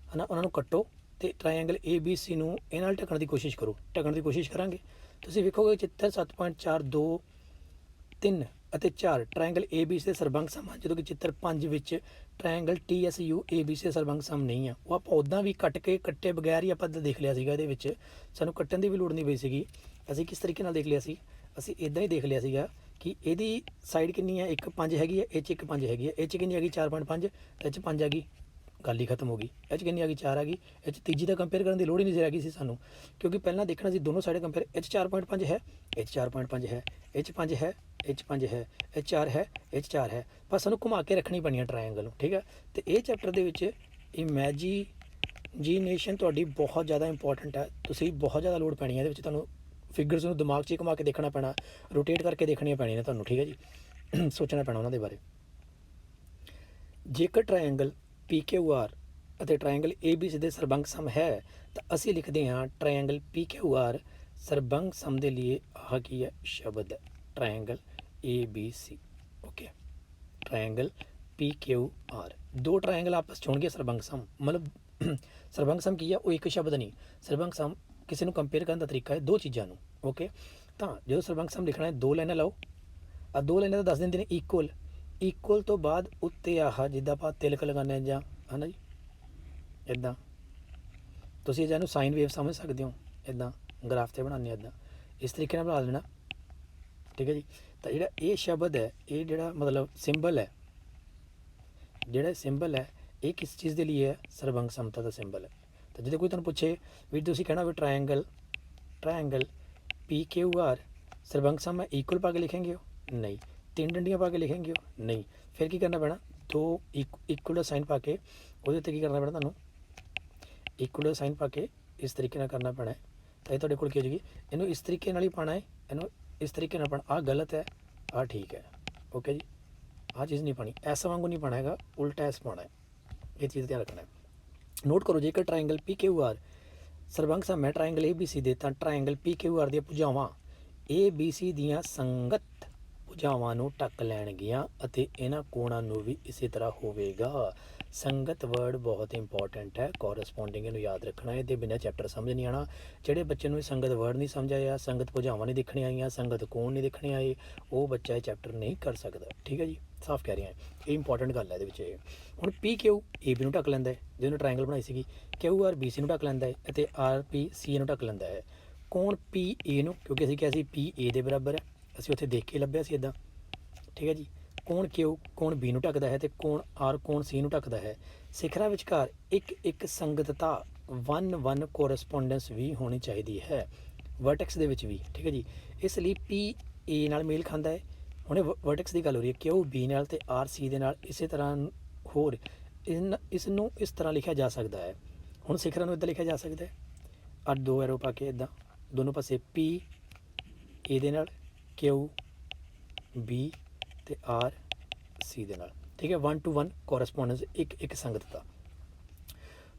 ਹੈ ਨਾ, ਉਹਨਾਂ ਨੂੰ ਕੱਟੋ ਤੇ ਟ੍ਰਾਇੰਗਲ ABC ਨੂੰ ਇਹ ਨਾਲ ਢਕਣ ਦੀ ਕੋਸ਼ਿਸ਼ ਕਰੋ। ਢਕਣ ਦੀ ਕੋਸ਼ਿਸ਼ ਕਰਾਂਗੇ ਤੁਸੀਂ ਵੇਖੋਗੇ ਚਿੱਤਰ 7.42 3 ਅਤੇ 4 ਟ੍ਰਾਇੰਗਲ ABC ਦੇ ਸਰਬੰਗ ਸਮ ਹਨ, ਜਦੋਂ ਕਿ ਚਿੱਤਰ 5 ਵਿੱਚ ਟ੍ਰਾਇੰਗਲ TSU ABC ਦੇ ਸਰਬੰਗ ਸਮ ਨਹੀਂ ਆ। ਉਹ ਆਪਾਂ ਉੱਦਾਂ ਵੀ ਕੱਟੇ ਬਗੈਰ ਹੀ ਆਪਾਂ ਦੇਖ ਲਿਆ ਸੀਗਾ। ਇਹਦੇ ਵਿੱਚ ਸਾਨੂੰ ਕੱਟਣ ਦੀ ਵੀ ਲੋੜ ਨਹੀਂ ਪਈ ਸੀਗੀ। ਅਸੀਂ ਕਿਸ ਤਰੀਕੇ ਨਾਲ ਦੇਖ ਲਿਆ ਸੀ, ਅਸੀਂ ਇਦਾਂ ਹੀ ਦੇਖ ਲਿਆ ਸੀਗਾ ਕਿ ਇਹਦੀ ਸਾਈਡ ਕਿੰਨੀ ਹੈ, 1 5 ਹੈਗੀ ਹੈ, ਇਹ 'ਚ 1 5 ਹੈਗੀ ਹੈ, ਇਹ 'ਚ ਕਿੰਨੀ ਹੈਗੀ 4.5, ਇਹ 'ਚ 5 ਹੈਗੀ, ਗੱਲ ਹੀ ਖਤਮ ਹੋ ਗਈ। ਇਹ 'ਚ ਕਿੰਨੀ ਆ ਗਈ 4 ਆ ਗਈ, ਇਹ 'ਚ ਤੀਜੀ ਦਾ ਕੰਪੇਅਰ ਕਰਨ ਦੀ ਲੋੜ ਹੀ ਨਹੀਂ ਹੈਗੀ ਸੀ ਸਾਨੂੰ, ਕਿਉਂਕਿ ਪਹਿਲਾਂ ਦੇਖਣਾ ਸੀ ਦੋਨੋਂ ਸਾਈਡ ਕੰਪੇਅਰ। ਇਹ 'ਚ 4.5 ਹੈ, ਇਹ 'ਚ 4.5 ਹੈ, ਇਹ 'ਚ 5 ਹੈ, ਇਹ 'ਚ 5 ਹੈ, ਇਹ 4 ਹੈ, ਇਹ 'ਚ 4 ਹੈ। ਬਸ ਸਾਨੂੰ ਘੁਮਾ ਕੇ ਰੱਖਣੀ ਪੈਣੀ ਹੈ ਟਰਾਇੰਗਲ ਨੂੰ, ਠੀਕ ਹੈ। ਤੇ ਇਹ ਚੈਪਟਰ ਦੇ ਵਿੱਚ ਇਮੈਜੀਨੇਸ਼ਨ ਤੁਹਾਡੀ ਬਹੁਤ ਜ਼ਿਆਦਾ ਇੰਪੋਰਟੈਂਟ ਹੈ। ਤੁਸੀਂ ਬਹੁਤ ਜ਼ਿਆਦਾ ਲੋੜ ਪੈਣੀ ਹੈ ਇਹਦੇ ਵਿੱਚ, ਤੁਹਾਨੂੰ ਫਿਗਰਸ ਨੂੰ ਦਿਮਾਗ 'ਚ ਘੁਮਾ ਕੇ ਦੇਖਣਾ ਪੈਣਾ, ਰੋਟੇਟ ਕਰਕੇ ਦੇਖਣੀਆਂ ਪੈਣੀਆਂ ਨੇ ਤੁਹਾਨੂੰ, ਠੀਕ ਹੈ ਜੀ। ਸੋਚਣਾ ਪੈਣਾ ਉਹਨਾਂ ਦੇ ਬਾਰੇ। ਜੇਕਰ ਟਰਾਇੰਗਲ PQR ਅਤੇ ਟਰਾਇੰਗਲ ABC ਦੇ ਸਰਬੰਗ ਸਮ ਹੈ ਤਾਂ ਅਸੀਂ ਲਿਖਦੇ ਹਾਂ ਟਰਾਇੰਗਲ PQR ਸਰਬੰਗ ਸਮ ਦੇ ਲਈ ਆਹ ਕੀ ਹੈ ਸ਼ਬਦ ਹੈ triangle ABC। Okay, triangle PQR ਦੋ ਟਰਾਇੰਗਲ ਆਪਸ 'ਚ ਹੋਣਗੇ ਸਰਬੰਗ ਸਮ, ਮਤਲਬ ਸਰਬੰਗ ਸਮ ਕੀ ਹੈ, ਉਹ ਇੱਕ ਸ਼ਬਦ ਨਹੀਂ। ਸਰਬੰਗ ਸਮ ਕਿਸੇ ਨੂੰ ਕੰਪੇਅਰ ਕਰਨ ਦਾ ਤਰੀਕਾ ਹੈ ਦੋ ਚੀਜ਼ਾਂ ਨੂੰ। ਓਕੇ, ਤਾਂ ਜਦੋਂ ਸਰਬੰਗ ਸਮ ਲਿਖਣਾ ਹੈ 2 ਲਾਈਨਾਂ ਲਓ, ਆ 2 ਲਾਈਨਾਂ ਤਾਂ ਦੱਸ ਦਿੰਦੇ ਨੇ ਇਕੁਅਲ ਤੋਂ ਬਾਅਦ ਉੱਤੇ ਆਹ ਜਿੱਦਾਂ ਆਪਾਂ ਤਿਲਕ ਲਗਾਉਂਦੇ ਹਾਂ ਜਾਂ ਹੈ ਨਾ ਜੀ, ਇੱਦਾਂ ਤੁਸੀਂ ਇਹਨੂੰ ਸਾਈਨ ਵੇਵ ਸਮਝ ਸਕਦੇ ਹੋ, ਇੱਦਾਂ ਗ੍ਰਾਫ 'ਤੇ ਬਣਾਉਂਦੇ ਇੱਦਾਂ, ਇਸ ਤਰੀਕੇ ਨਾਲ ਬਣਾ ਲੈਣਾ, ਠੀਕ ਹੈ ਜੀ। ਤਾਂ ਜਿਹੜਾ ਇਹ ਸ਼ਬਦ ਹੈ, ਇਹ ਜਿਹੜਾ ਮਤਲਬ ਸਿੰਬਲ ਹੈ, ਜਿਹੜਾ ਸਿੰਬਲ ਹੈ ਇਹ ਕਿਸ ਚੀਜ਼ ਦੇ ਲਈ ਹੈ, ਸਰਬੰਗ ਸਮਤਾ ਦਾ ਸਿੰਬਲ ਹੈ। ਤਾਂ ਜਦੋਂ ਕੋਈ ਤੁਹਾਨੂੰ ਪੁੱਛੇ ਵੀ ਤੁਸੀਂ ਕਹਿਣਾ ਵੀ ਟਰਾਇੰਗਲ PQR ਸਰਬੰਗ ਸਮ ਹੈ, ਇਕੁਅਲ ਪਾ ਕੇ ਲਿਖेंगे ਹੋ ਨਹੀਂ, 3 ਡੰਡੀਆਂ ਪਾ ਕੇ ਲਿਖेंगे ਹੋ ਨਹੀਂ, ਫਿਰ ਕੀ ਕਰਨਾ ਪੈਣਾ, 2 ਇਕੁਅਲ ਦਾ ਸਾਈਨ ਪਾ ਕੇ ਉਹਦੇ ਉੱਤੇ ਕੀ ਕਰਨਾ ਪੈਣਾ ਤੁਹਾਨੂੰ, ਇਕੁਅਲ ਦਾ ਸਾਈਨ ਪਾ ਕੇ ਇਸ ਤਰੀਕੇ ਨਾਲ ਕਰਨਾ ਪੈਣਾ ਹੈ। ਤਾਂ ਇਹ ਤੁਹਾਡੇ ਕੋਲ ਕੀ ਹੋ ਜਾਏਗੀ, ਇਹਨੂੰ ਇਸ ਤਰੀਕੇ ਨਾਲ ਹੀ ਪਾਉਣਾ ਹੈ, ਇਹਨੂੰ ਇਸ ਤਰੀਕੇ ਨਾਲ ਪਾਉਣਾ, ਆਹ ਗਲਤ ਹੈ, ਆਹ ਠੀਕ ਹੈ। ਓਕੇ ਜੀ, ਆਹ ਚੀਜ਼ ਨਹੀਂ ਪਾਣੀ, ਐਸ ਵਾਂਗੂ ਨਹੀਂ ਪਾਉਣਾ ਹੈਗਾ, ਉਲਟਾ ਐਸ ਪਾਉਣਾ ਹੈ, ਇਹ ਚੀਜ਼ ਧਿਆਨ ਰੱਖਣਾ ਹੈ। ਨੋਟ ਕਰੋ, ਜੇਕਰ ਟਰਾਇੰਗਲ PQR ਸਰਬੰਗ ਸਮ ਹੈ ਟਰਾਇੰਗਲ ABC ਦੇ, ਤਾਂ ਟਰਾਇੰਗਲ PQR ਦੀਆਂ ਭੁਜਾਵਾਂ ABC ਦੀਆਂ ਸੰਗਤ ਭੁਜਾਵਾਂ ਨੂੰ ਢੱਕ ਲੈਣਗੀਆਂ ਅਤੇ ਇਹਨਾਂ ਕੋਣਾਂ ਨੂੰ ਵੀ ਇਸੇ ਤਰ੍ਹਾਂ ਹੋਵੇਗਾ। ਸੰਗਤ ਵਰਡ ਬਹੁਤ ਇੰਪੋਰਟੈਂਟ ਹੈ, ਕੋਰਸਪੋਂਡਿੰਗ ਇਹਨੂੰ ਯਾਦ ਰੱਖਣਾ, ਇਹਦੇ ਬਿਨਾਂ ਚੈਪਟਰ ਸਮਝ ਨਹੀਂ ਆਉਣਾ। ਜਿਹੜੇ ਬੱਚੇ ਨੂੰ ਸੰਗਤ ਵਰਡ ਨਹੀਂ ਸਮਝ ਆਇਆ, ਸੰਗਤ ਭੁਜਾਵਾਂ ਨਹੀਂ ਦੇਖਣੀਆਂ ਆਈਆਂ, ਸੰਗਤ ਕੋਣ ਨਹੀਂ ਦੇਖਣੇ ਆਏ, ਉਹ ਬੱਚਾ ਇਹ ਚੈਪਟਰ ਨਹੀਂ ਕਰ ਸਕਦਾ, ਠੀਕ ਹੈ ਜੀ। ਸਾਫ਼ ਕਹਿ ਰਿਹਾ, ਇਹ ਇੰਪੋਰਟੈਂਟ ਗੱਲ ਹੈ ਇਹਦੇ ਵਿੱਚ। ਇਹ ਹੁਣ PQ AB ਨੂੰ ਢੱਕ ਲੈਂਦਾ ਹੈ, ਜਿਹਨੂੰ ਟਰਾਇੰਗਲ ਬਣਾਈ ਸੀਗੀ, QR BC ਨੂੰ ਢੱਕ ਲੈਂਦਾ ਹੈ ਅਤੇ RP CA ਨੂੰ ਢੱਕ ਲੈਂਦਾ ਹੈ। ਕੋਣ PA ਨੂੰ, ਕਿਉਂਕਿ ਅਸੀਂ ਕਿਹਾ ਸੀ PA ਦੇ ਬਰਾਬਰ ਹੈ, ਅਸੀਂ ਉੱਥੇ ਦੇਖ ਕੇ ਲੱਭਿਆ ਸੀ ਇੱਦਾਂ, ਠੀਕ ਹੈ ਜੀ। ਕੋਣ Q ਕੋਣ B ਨੂੰ ਢੱਕਦਾ ਹੈ ਅਤੇ ਕੋਣ R ਕੋਣ C ਨੂੰ ਢੱਕਦਾ ਹੈ। ਸਿਖਰਾਂ ਵਿਚਕਾਰ ਇੱਕ ਸੰਗਤਤਾ 1-1 ਕੋਰਸਪੋਂਡੈਂਸ ਵੀ ਹੋਣੀ ਚਾਹੀਦੀ ਹੈ, ਵਰਟੈਕਸ ਦੇ ਵਿੱਚ ਵੀ, ਠੀਕ ਹੈ ਜੀ। ਇਸ ਲਈ PA ਨਾਲ ਮੇਲ ਖਾਂਦਾ ਹੈ, ਹੁਣ ਇਹ ਵਰਟੈਕਸ ਦੀ ਗੱਲ ਹੋ ਰਹੀ ਹੈ, Q B ਨਾਲ ਅਤੇ R C ਦੇ ਨਾਲ। ਇਸੇ ਤਰ੍ਹਾਂ ਹੋਰ ਇਸ ਨੂੰ ਇਸ ਤਰ੍ਹਾਂ ਲਿਖਿਆ ਜਾ ਸਕਦਾ ਹੈ। ਹੁਣ ਸਿਖਰਾਂ ਨੂੰ ਇੱਦਾਂ ਲਿਖਿਆ ਜਾ ਸਕਦਾ ਹੈ, ਆਹ 2 ਐਰੋ ਪਾ ਕੇ ਇੱਦਾਂ ਦੋਨੋਂ ਪਾਸੇ P A ਦੇ ਨਾਲ, Q B ਅਤੇ R C ਦੇ ਨਾਲ, ਠੀਕ ਹੈ। 1-1 ਕੋਰਸਪੋਂਡੈਂਸ, ਇੱਕ ਸੰਗਤਤਾ।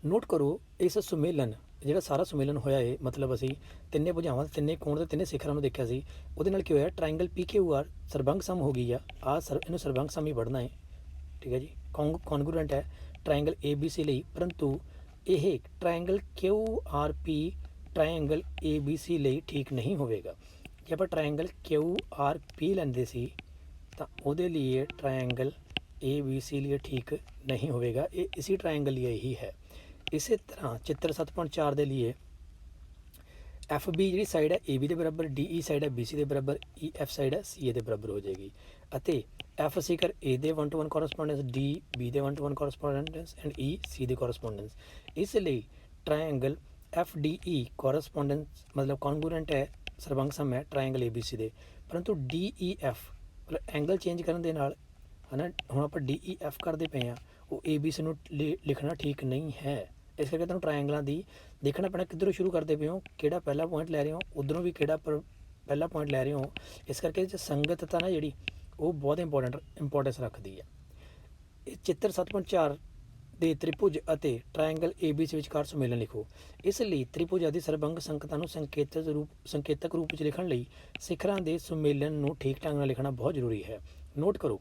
ਨੋਟ ਕਰੋ, ਇਸ ਸੁਮੇਲਨ ਜਿਹੜਾ ਸਾਰਾ ਸੁਮੇਲਨ ਹੋਇਆ ਹੈ, ਮਤਲਬ ਅਸੀਂ ਤਿੰਨੇ ਭੁਜਾਵਾਂ, ਤਿੰਨੇ ਕੋਣ ਅਤੇ ਤਿੰਨੇ ਸਿਖਰਾਂ ਨੂੰ ਦੇਖਿਆ ਸੀ, ਉਹਦੇ ਨਾਲ ਕੀ ਹੋਇਆ, ਟਰਾਇੰਗਲ PQR ਸਰਬੰਗ ਸਮ ਹੋ ਗਈ ਆ। ਇਹਨੂੰ ਸਰਬੰਗ ਸਮ ਹੀ ਪੜ੍ਹਨਾ ਹੈ, ਠੀਕ ਹੈ ਜੀ। ਕੌਨਗਰੂਐਂਟ ਹੈ ਟਰਾਇੰਗਲ ABC ਲਈ, ਪਰੰਤੂ ਇਹ ਟਰਾਇੰਗਲ QRP ਟਰਾਇੰਗਲ ABC ਲਈ ਠੀਕ ਨਹੀਂ ਹੋਵੇਗਾ। ਜੇ ਆਪਾਂ ਟਰਾਇੰਗਲ QRP ਲੈਂਦੇ ਸੀ ਤਾਂ ਉਹਦੇ ਲਈ ਟਰਾਇੰਗਲ ABC ਲਈ ਠੀਕ ਨਹੀਂ ਹੋਵੇਗਾ, ਇਹ ਇसी ट्रायंगल लिए ही है। ਇਸੇ ਤਰ੍ਹਾਂ ਚਿੱਤਰ 7.4 ਦੇ ਲਈ FB ਜਿਹੜੀ ਸਾਈਡ ਹੈ AB ਦੇ ਬਰਾਬਰ, DE ਸਾਈਡ ਹੈ BC ਦੇ ਬਰਾਬਰ, EF ਸਾਈਡ ਹੈ CA ਦੇ ਬਰਾਬਰ ਹੋ ਜਾਏਗੀ ਅਤੇ F ਸਿਖਰ A ਦੇ 1-1 ਕੋਰਸਪੋਂਡੈਂਸ, D B ਦੇ 1-1 ਕੋਰਸਪੋਂਡੈਂਸ ਐਂਡ E C ਦੇ ਕੋਰਸਪੋਂਡੈਂਸ। ਇਸ ਲਈ ਟਰਾਇੰਗਲ FDE ਕੋਰਸਪੋਂਡੈਂਸ ਮਤਲਬ ਕੌਨਗਰੂਐਂਟ ਹੈ, ਸਰਬੰਗ ਸਮ ਹੈ ਟਰਾਇੰਗਲ ABC ਦੇ, ਪਰੰਤੂ DEF ਮਤਲਬ ਐਂਗਲ ਚੇਂਜ ਕਰਨ ਦੇ ਨਾਲ ਹੈ ਨਾ, ਹੁਣ ਆਪਾਂ DEF ਕਰਦੇ ਪਏ ਹਾਂ, ਉਹ ABC ਨੂੰ ਲਿਖਣਾ ਠੀਕ ਨਹੀਂ ਹੈ। ਇਸ ਕਰਕੇ ਤੁਹਾਨੂੰ ਟਰਾਇੰਗਲਾਂ ਦੀ ਦੇਖਣਾ ਪੈਣਾ ਕਿੱਧਰੋਂ ਸ਼ੁਰੂ ਕਰਦੇ ਪਏ ਹੋ, ਕਿਹੜਾ ਪਹਿਲਾ ਪੁਆਇੰਟ ਲੈ ਰਹੇ ਹੋ, ਉਧਰੋਂ ਵੀ ਕਿਹੜਾ ਪਹਿਲਾ ਪੁਆਇੰਟ ਲੈ ਰਹੇ ਹੋ। ਇਸ ਕਰਕੇ ਇਹਦੇ 'ਚ ਸੰਗਤਤਾ ਨਾ ਜਿਹੜੀ ਉਹ ਬਹੁਤ ਇੰਪੋਰਟੈਂਸ ਰੱਖਦੀ ਹੈ। ਇਹ ਚਿੱਤਰ 7.4 ਦੇ ਤ੍ਰਿਭੁਜ ਅਤੇ ਟਰਾਇੰਗਲ ABC ਵਿਚਕਾਰ ਸੁਮੇਲਨ ਲਿਖੋ। ਇਸ ਲਈ ਤ੍ਰਿਭੁਜ ਆਦਿ ਸਰਬੰਗ ਸੰਕਤਾਂ ਨੂੰ ਸੰਕੇਤਕ ਰੂਪ ਵਿੱਚ ਲਿਖਣ ਲਈ ਸਿਖਰਾਂ ਦੇ ਸੁਮੇਲਨ ਨੂੰ ਠੀਕ ਢੰਗ ਨਾਲ ਲਿਖਣਾ ਬਹੁਤ ਜ਼ਰੂਰੀ ਹੈ। ਨੋਟ ਕਰੋ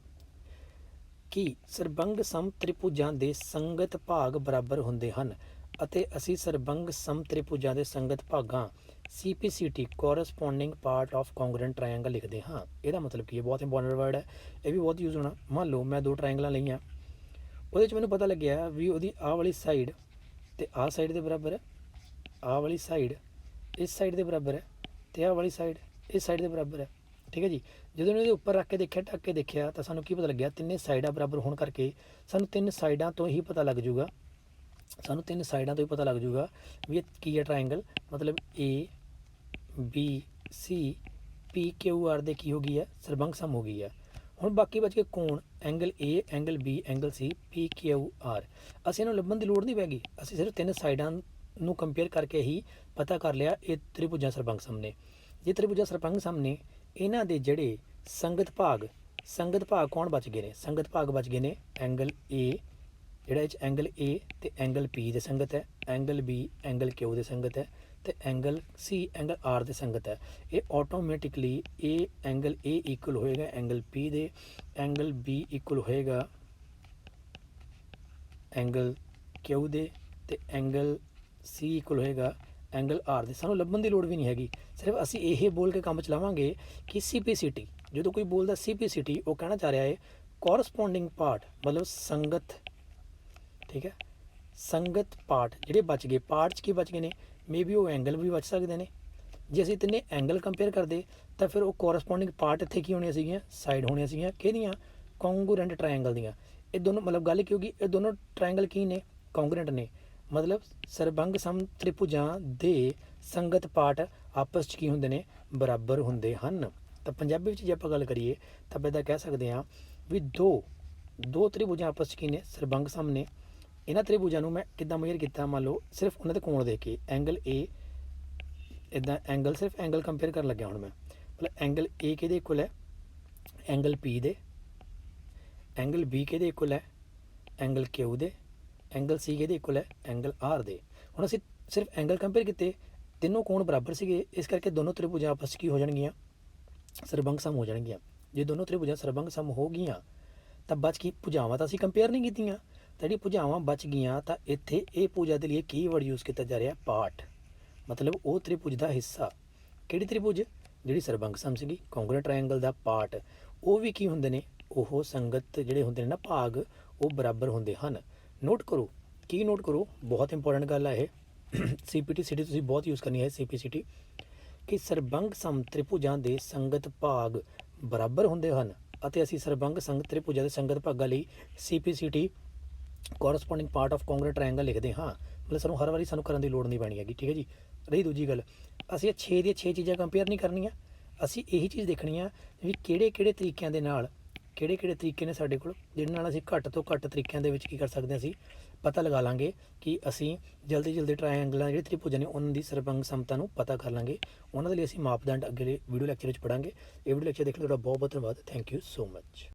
ਕਿ ਸਰਬੰਗ ਸਮ ਤ੍ਰਿਭੁਜਾਂ ਦੇ ਸੰਗਤ ਭਾਗ ਬਰਾਬਰ ਹੁੰਦੇ ਹਨ ਅਤੇ ਅਸੀਂ ਸਰਬੰਗ ਸਮ ਤ੍ਰਿਭੁਜਾਂ ਦੇ ਸੰਗਤ ਭਾਗਾਂ CPCT corresponding part of congruent triangle ਲਿਖਦੇ ਹਾਂ। ਇਹਦਾ ਮਤਲਬ ਕੀ ਹੈ, ਬਹੁਤ ਇੰਪੋਰਟੈਂਟ ਵਰਡ ਹੈ, ਇਹ ਵੀ ਬਹੁਤ ਯੂਜ਼ ਹੋਣਾ। ਮੰਨ ਲਓ ਮੈਂ ਦੋ ਟਰਾਇੰਗਲਾਂ ਲਈਆਂ, ਉਹਦੇ 'ਚ ਮੈਨੂੰ ਪਤਾ ਲੱਗਿਆ ਵੀ ਉਹਦੀ ਆਹ ਵਾਲੀ ਸਾਈਡ ਤੇ ਆਹ ਸਾਈਡ ਦੇ ਬਰਾਬਰ ਹੈ, ਆਹ ਵਾਲੀ ਸਾਈਡ ਇਸ ਸਾਈਡ ਦੇ ਬਰਾਬਰ ਹੈ ਤੇ ਆਹ ਵਾਲੀ ਸਾਈਡ ਇਸ ਸਾਈਡ ਦੇ ਬਰਾਬਰ ਹੈ। ਠੀਕ ਹੈ ਜੀ। ਜਦੋਂ ਇਹਦੇ ਉੱਪਰ ਰੱਖ ਕੇ ਦੇਖਿਆ, ਢੱਕ ਕੇ ਦੇਖਿਆ, ਤਾਂ ਸਾਨੂੰ ਕੀ ਪਤਾ ਲੱਗਿਆ, ਤਿੰਨੇ ਸਾਈਡਾਂ ਬਰਾਬਰ ਹੋਣ ਕਰਕੇ ਸਾਨੂੰ ਤਿੰਨ ਸਾਈਡਾਂ ਤੋਂ ਹੀ ਪਤਾ ਲੱਗ ਜੂਗਾ ਵੀ ਇਹ ਕੀ ਹੈ ਟਰਾਇੰਗਲ। ਮਤਲਬ ABCPQR ਦੇ ਕੀ ਹੋ ਗਈ ਹੈ, ਸਰਬੰਗ ਸਮ ਹੋ ਗਈ ਹੈ। ਹੁਣ ਬਾਕੀ ਬਚ ਕੇ ਕੋਣ, angle A, angle B, angle C, PQR। ਅਸੀਂ ਇਹਨੂੰ ਲੱਭਣ ਦੀ ਲੋੜ ਨਹੀਂ ਪੈ ਗਈ, ਅਸੀਂ ਸਿਰਫ ਤਿੰਨ ਸਾਈਡਾਂ ਨੂੰ ਕੰਪੇਅਰ ਕਰਕੇ ਹੀ ਪਤਾ ਕਰ ਲਿਆ ਇਹ ਤ੍ਰਿਭੁਜਾਂ ਸਰਬੰਗ ਸਮ ਨੇ। ਜੇ ਤ੍ਰਿਭੁਜਾਂ ਸਰਬੰਗ ਸਮ ਨੇ, ਇਹਨਾਂ ਦੇ ਜਿਹੜੇ ਸੰਗਤ ਭਾਗ ਕੌਣ ਬਚ ਗਏ ਨੇ, ਸੰਗਤ ਭਾਗ ਬਚ ਗਏ ਨੇ ਐਂਗਲ A, ਜਿਹੜਾ ਇਹ 'ਚ ਐਂਗਲ A ਤੇ ਐਂਗਲ P ਦੇ ਸੰਗਤ ਹੈ, ਐਂਗਲ B ਐਂਗਲ Q ਦੇ ਸੰਗਤ ਹੈ ਤੇ ਐਂਗਲ C ਐਂਗਲ R ਦੇ ਸੰਗਤ ਹੈ। ਇਹ ਆਟੋਮੈਟਿਕਲੀ ਐਂਗਲ A ਇਕੁਅਲ ਹੋਏਗਾ ਐਂਗਲ P ਦੇ, ਐਂਗਲ B ਇਕੁਅਲ ਹੋਏਗਾ ਐਂਗਲ Q ਦੇ ਤੇ ਐਂਗਲ C ਇਕੁਅਲ ਹੋਏਗਾ ਐਂਗਲ R ਦੇ। ਸਾਨੂੰ ਲੱਭਣ ਦੀ ਲੋੜ ਵੀ ਨਹੀਂ ਹੈਗੀ, ਸਿਰਫ ਅਸੀਂ ਇਹ ਬੋਲ ਕੇ ਕੰਮ ਚਲਾਵਾਂਗੇ ਕਿ CPCT। ਜਦੋਂ ਕੋਈ ਬੋਲਦਾ CPCT, ਉਹ ਕਹਿਣਾ ਚਾਹ ਰਿਹਾ ਹੈ ਕੋਰਸਪੋਂਡਿੰਗ ਪਾਰਟ, ਮਤਲਬ ਸੰਗਤ। ਠੀਕ ਹੈ, ਸੰਗਤ ਪਾਰਟ ਜਿਹੜੇ ਬਚ ਗਏ, ਪਾਰਟ 'ਚ ਕੀ ਬਚ ਗਏ ਨੇ, ਮੇਬੀ ਉਹ ਐਂਗਲ ਵੀ ਬਚ ਸਕਦੇ ਨੇ। ਜੇ ਅਸੀਂ ਤਿੰਨੇ ਐਂਗਲ ਕੰਪੇਅਰ ਕਰਦੇ ਤਾਂ ਫਿਰ ਉਹ ਕੋਰਸਪੋਂਡਿੰਗ ਪਾਰਟ ਇੱਥੇ ਕੀ ਹੋਣੀਆਂ ਸੀਗੀਆਂ, ਸਾਈਡ ਹੋਣੀਆਂ ਸੀਗੀਆਂ ਕਿਹਦੀਆਂ, ਕੌਂਗਰੂਐਂਟ ਟਰਾਇੰਗਲ ਦੀਆਂ। ਇਹ ਦੋਨੋਂ ਮਤਲਬ ਗੱਲ ਕੀ ਹੋਗੀ, ਇਹ ਦੋਨੋਂ ਟਰਾਇੰਗਲ ਕੀ ਨੇ, ਕੌਂਗਰੂਐਂਟ ਨੇ। ਮਤਲਬ ਸਰਬੰਗ ਸਮ ਤ੍ਰਿਭੁਜਾਂ ਦੇ ਸੰਗਤ ਪਾਰਟ ਆਪਸ 'ਚ ਕੀ ਹੁੰਦੇ ਨੇ, ਬਰਾਬਰ ਹੁੰਦੇ ਹਨ। ਤਾਂ ਪੰਜਾਬੀ ਵਿੱਚ ਜੇ ਆਪਾਂ ਗੱਲ ਕਰੀਏ ਤਾਂ ਆਪਾਂ ਇੱਦਾਂ ਕਹਿ ਸਕਦੇ ਹਾਂ ਵੀ ਦੋ ਤ੍ਰਿਭੁਜਾਂ ਆਪਸ 'ਚ ਕੀ ਨੇ, ਸਰਬੰਗ ਸਮ ਨੇ। ਇਹਨਾਂ ਤ੍ਰਿਭੁਜਾਂ ਨੂੰ ਮੈਂ ਕਿੱਦਾਂ ਮੇਜਰ ਕੀਤਾ, ਮੰਨ ਲਓ ਸਿਰਫ ਉਹਨਾਂ ਦੇ ਕੋਣ ਦੇਖ ਕੇ, ਐਂਗਲ A ਇੱਦਾਂ ਐਂਗਲ, ਸਿਰਫ ਐਂਗਲ ਕੰਪੇਅਰ ਕਰਨ ਲੱਗਿਆ ਹੁਣ ਮੈਂ। ਮਤਲਬ ਐਂਗਲ A ਕਿਹਦੇ ਇਕੁਅਲ ਹੈ, ਐਂਗਲ P ਦੇ, ਐਂਗਲ B ਕਿਹਦੇ ਇਕੁਅਲ ਹੈ, ਐਂਗਲ Q ਦੇ, ਐਂਗਲ C ਕਿਹਦੇ ਇਕੁਅਲ ਹੈ, ਐਂਗਲ R ਦੇ। ਹੁਣ ਅਸੀਂ ਸਿਰਫ ਐਂਗਲ ਕੰਪੇਅਰ ਕੀਤੇ, ਤਿੰਨੋਂ ਕੋਣ ਬਰਾਬਰ ਸੀਗੇ, ਇਸ ਕਰਕੇ ਦੋਨੋਂ ਤ੍ਰਿਭੁਜਾਂ ਆਪਸ 'ਚ ਕੀ ਹੋ ਜਾਣਗੀਆਂ, ਸਰਬੰਗ ਸਮ ਹੋ ਜਾਣਗੀਆਂ। ਜੇ ਦੋਨੋਂ ਤ੍ਰਿਭੁਜਾਂ ਸਰਬੰਗ ਸਮ ਹੋ ਗਈਆਂ ਤਾਂ ਬਚ ਕੀ, ਭੁਜਾਵਾਂ ਤਾਂ ਅਸੀਂ ਕੰਪੇਅਰ ਨਹੀਂ ਕੀਤੀਆਂ, ਤਾਂ ਜਿਹੜੀ ਭੁਜਾਵਾਂ ਬਚ ਗਈਆਂ ਤਾਂ ਇੱਥੇ ਇਹ ਭੁਜਾ ਦੇ ਲਈ ਕੀ ਵਰਡ ਯੂਜ਼ ਕੀਤਾ ਜਾ ਰਿਹਾ, ਪਾਰਟ। ਮਤਲਬ ਉਹ ਤ੍ਰਿਭੁਜ ਦਾ ਹਿੱਸਾ। ਕਿਹੜੀ ਤ੍ਰਿਭੁਜ, ਜਿਹੜੀ ਸਰਬੰਗ ਸਮ ਸੀਗੀ, ਕੌਂਗਰੂਐਂਟ ਟਰਾਇੰਗਲ ਦਾ ਪਾਰਟ। ਉਹ ਵੀ ਕੀ ਹੁੰਦੇ ਨੇ, ਉਹ ਸੰਗਤ ਜਿਹੜੇ ਹੁੰਦੇ ਨੇ ਨਾ ਭਾਗ, ਉਹ ਬਰਾਬਰ ਹੁੰਦੇ ਹਨ। ਨੋਟ ਕਰੋ, ਕੀ ਨੋਟ ਕਰੋ, ਬਹੁਤ ਇੰਪੋਰਟੈਂਟ ਗੱਲ ਹੈ ਇਹ। CPTCT ਤੁਸੀਂ ਬਹੁਤ ਯੂਜ਼ ਕਰਨੀ ਹੈ CPCT, ਕਿ ਸਰਬੰਗ ਸਮ ਤ੍ਰਿਭੁਜਾਂ ਦੇ ਸੰਗਤ ਭਾਗ ਬਰਾਬਰ ਹੁੰਦੇ ਹਨ ਅਤੇ ਅਸੀਂ ਸਰਬੰਗ ਸੰਗ ਤ੍ਰਿਭੁਜਾਂ ਦੇ ਸੰਗਤ ਭਾਗਾਂ ਲਈ CPCT corresponding part of congruent triangle ਲਿਖਦੇ ਹਾਂ। ਮਤਲਬ ਸਾਨੂੰ ਹਰ ਵਾਰੀ ਕਰਨ ਦੀ ਲੋੜ ਨਹੀਂ ਪੈਣੀ ਹੈਗੀ। ਠੀਕ ਹੈ ਜੀ। ਰਹੀ ਦੂਜੀ ਗੱਲ, ਅਸੀਂ ਇਹ 6 ਦੀਆਂ 6 ਚੀਜ਼ਾਂ ਕੰਪੇਅਰ ਨਹੀਂ ਕਰਨੀਆਂ, ਅਸੀਂ ਇਹੀ ਚੀਜ਼ ਦੇਖਣੀ ਆ ਵੀ ਕਿਹੜੇ ਤਰੀਕਿਆਂ ਦੇ ਨਾਲ, ਕਿਹੜੇ ਤਰੀਕੇ ਨੇ ਸਾਡੇ ਕੋਲ ਜਿਹਦੇ ਨਾਲ ਅਸੀਂ ਘੱਟ ਤੋਂ ਘੱਟ ਤਰੀਕਿਆਂ ਦੇ ਵਿੱਚ ਕੀ ਕਰ ਸਕਦੇ ਹਾਂ, ਅਸੀਂ ਪਤਾ ਲਗਾ ਲਾਂਗੇ ਕਿ ਅਸੀਂ ਜਲਦੀ ਟਰਾਇੰਗਲਾਂ ਜਿਹੜੇ ਤ੍ਰਿਭੁਜਾਂ ਨੇ ਉਹਨਾਂ ਦੀ ਸਰਬੰਗ ਸਮਤਾ ਨੂੰ ਪਤਾ ਕਰ ਲਾਂਗੇ। ਉਹਨਾਂ ਦੇ ਲਈ ਅਸੀਂ ਮਾਪਦੰਡ ਅੱਗੇ ਵੀਡੀਓ ਲੈਕਚਰ ਵਿੱਚ ਪੜਾਂਗੇ। ਇਹ ਵੀਡੀਓ ਲੈਕਚਰ ਦੇਖਣ ਲਈ ਤੁਹਾਡਾ ਬਹੁਤ ਬਹੁਤ ਧੰਨਵਾਦ। Thank you so much.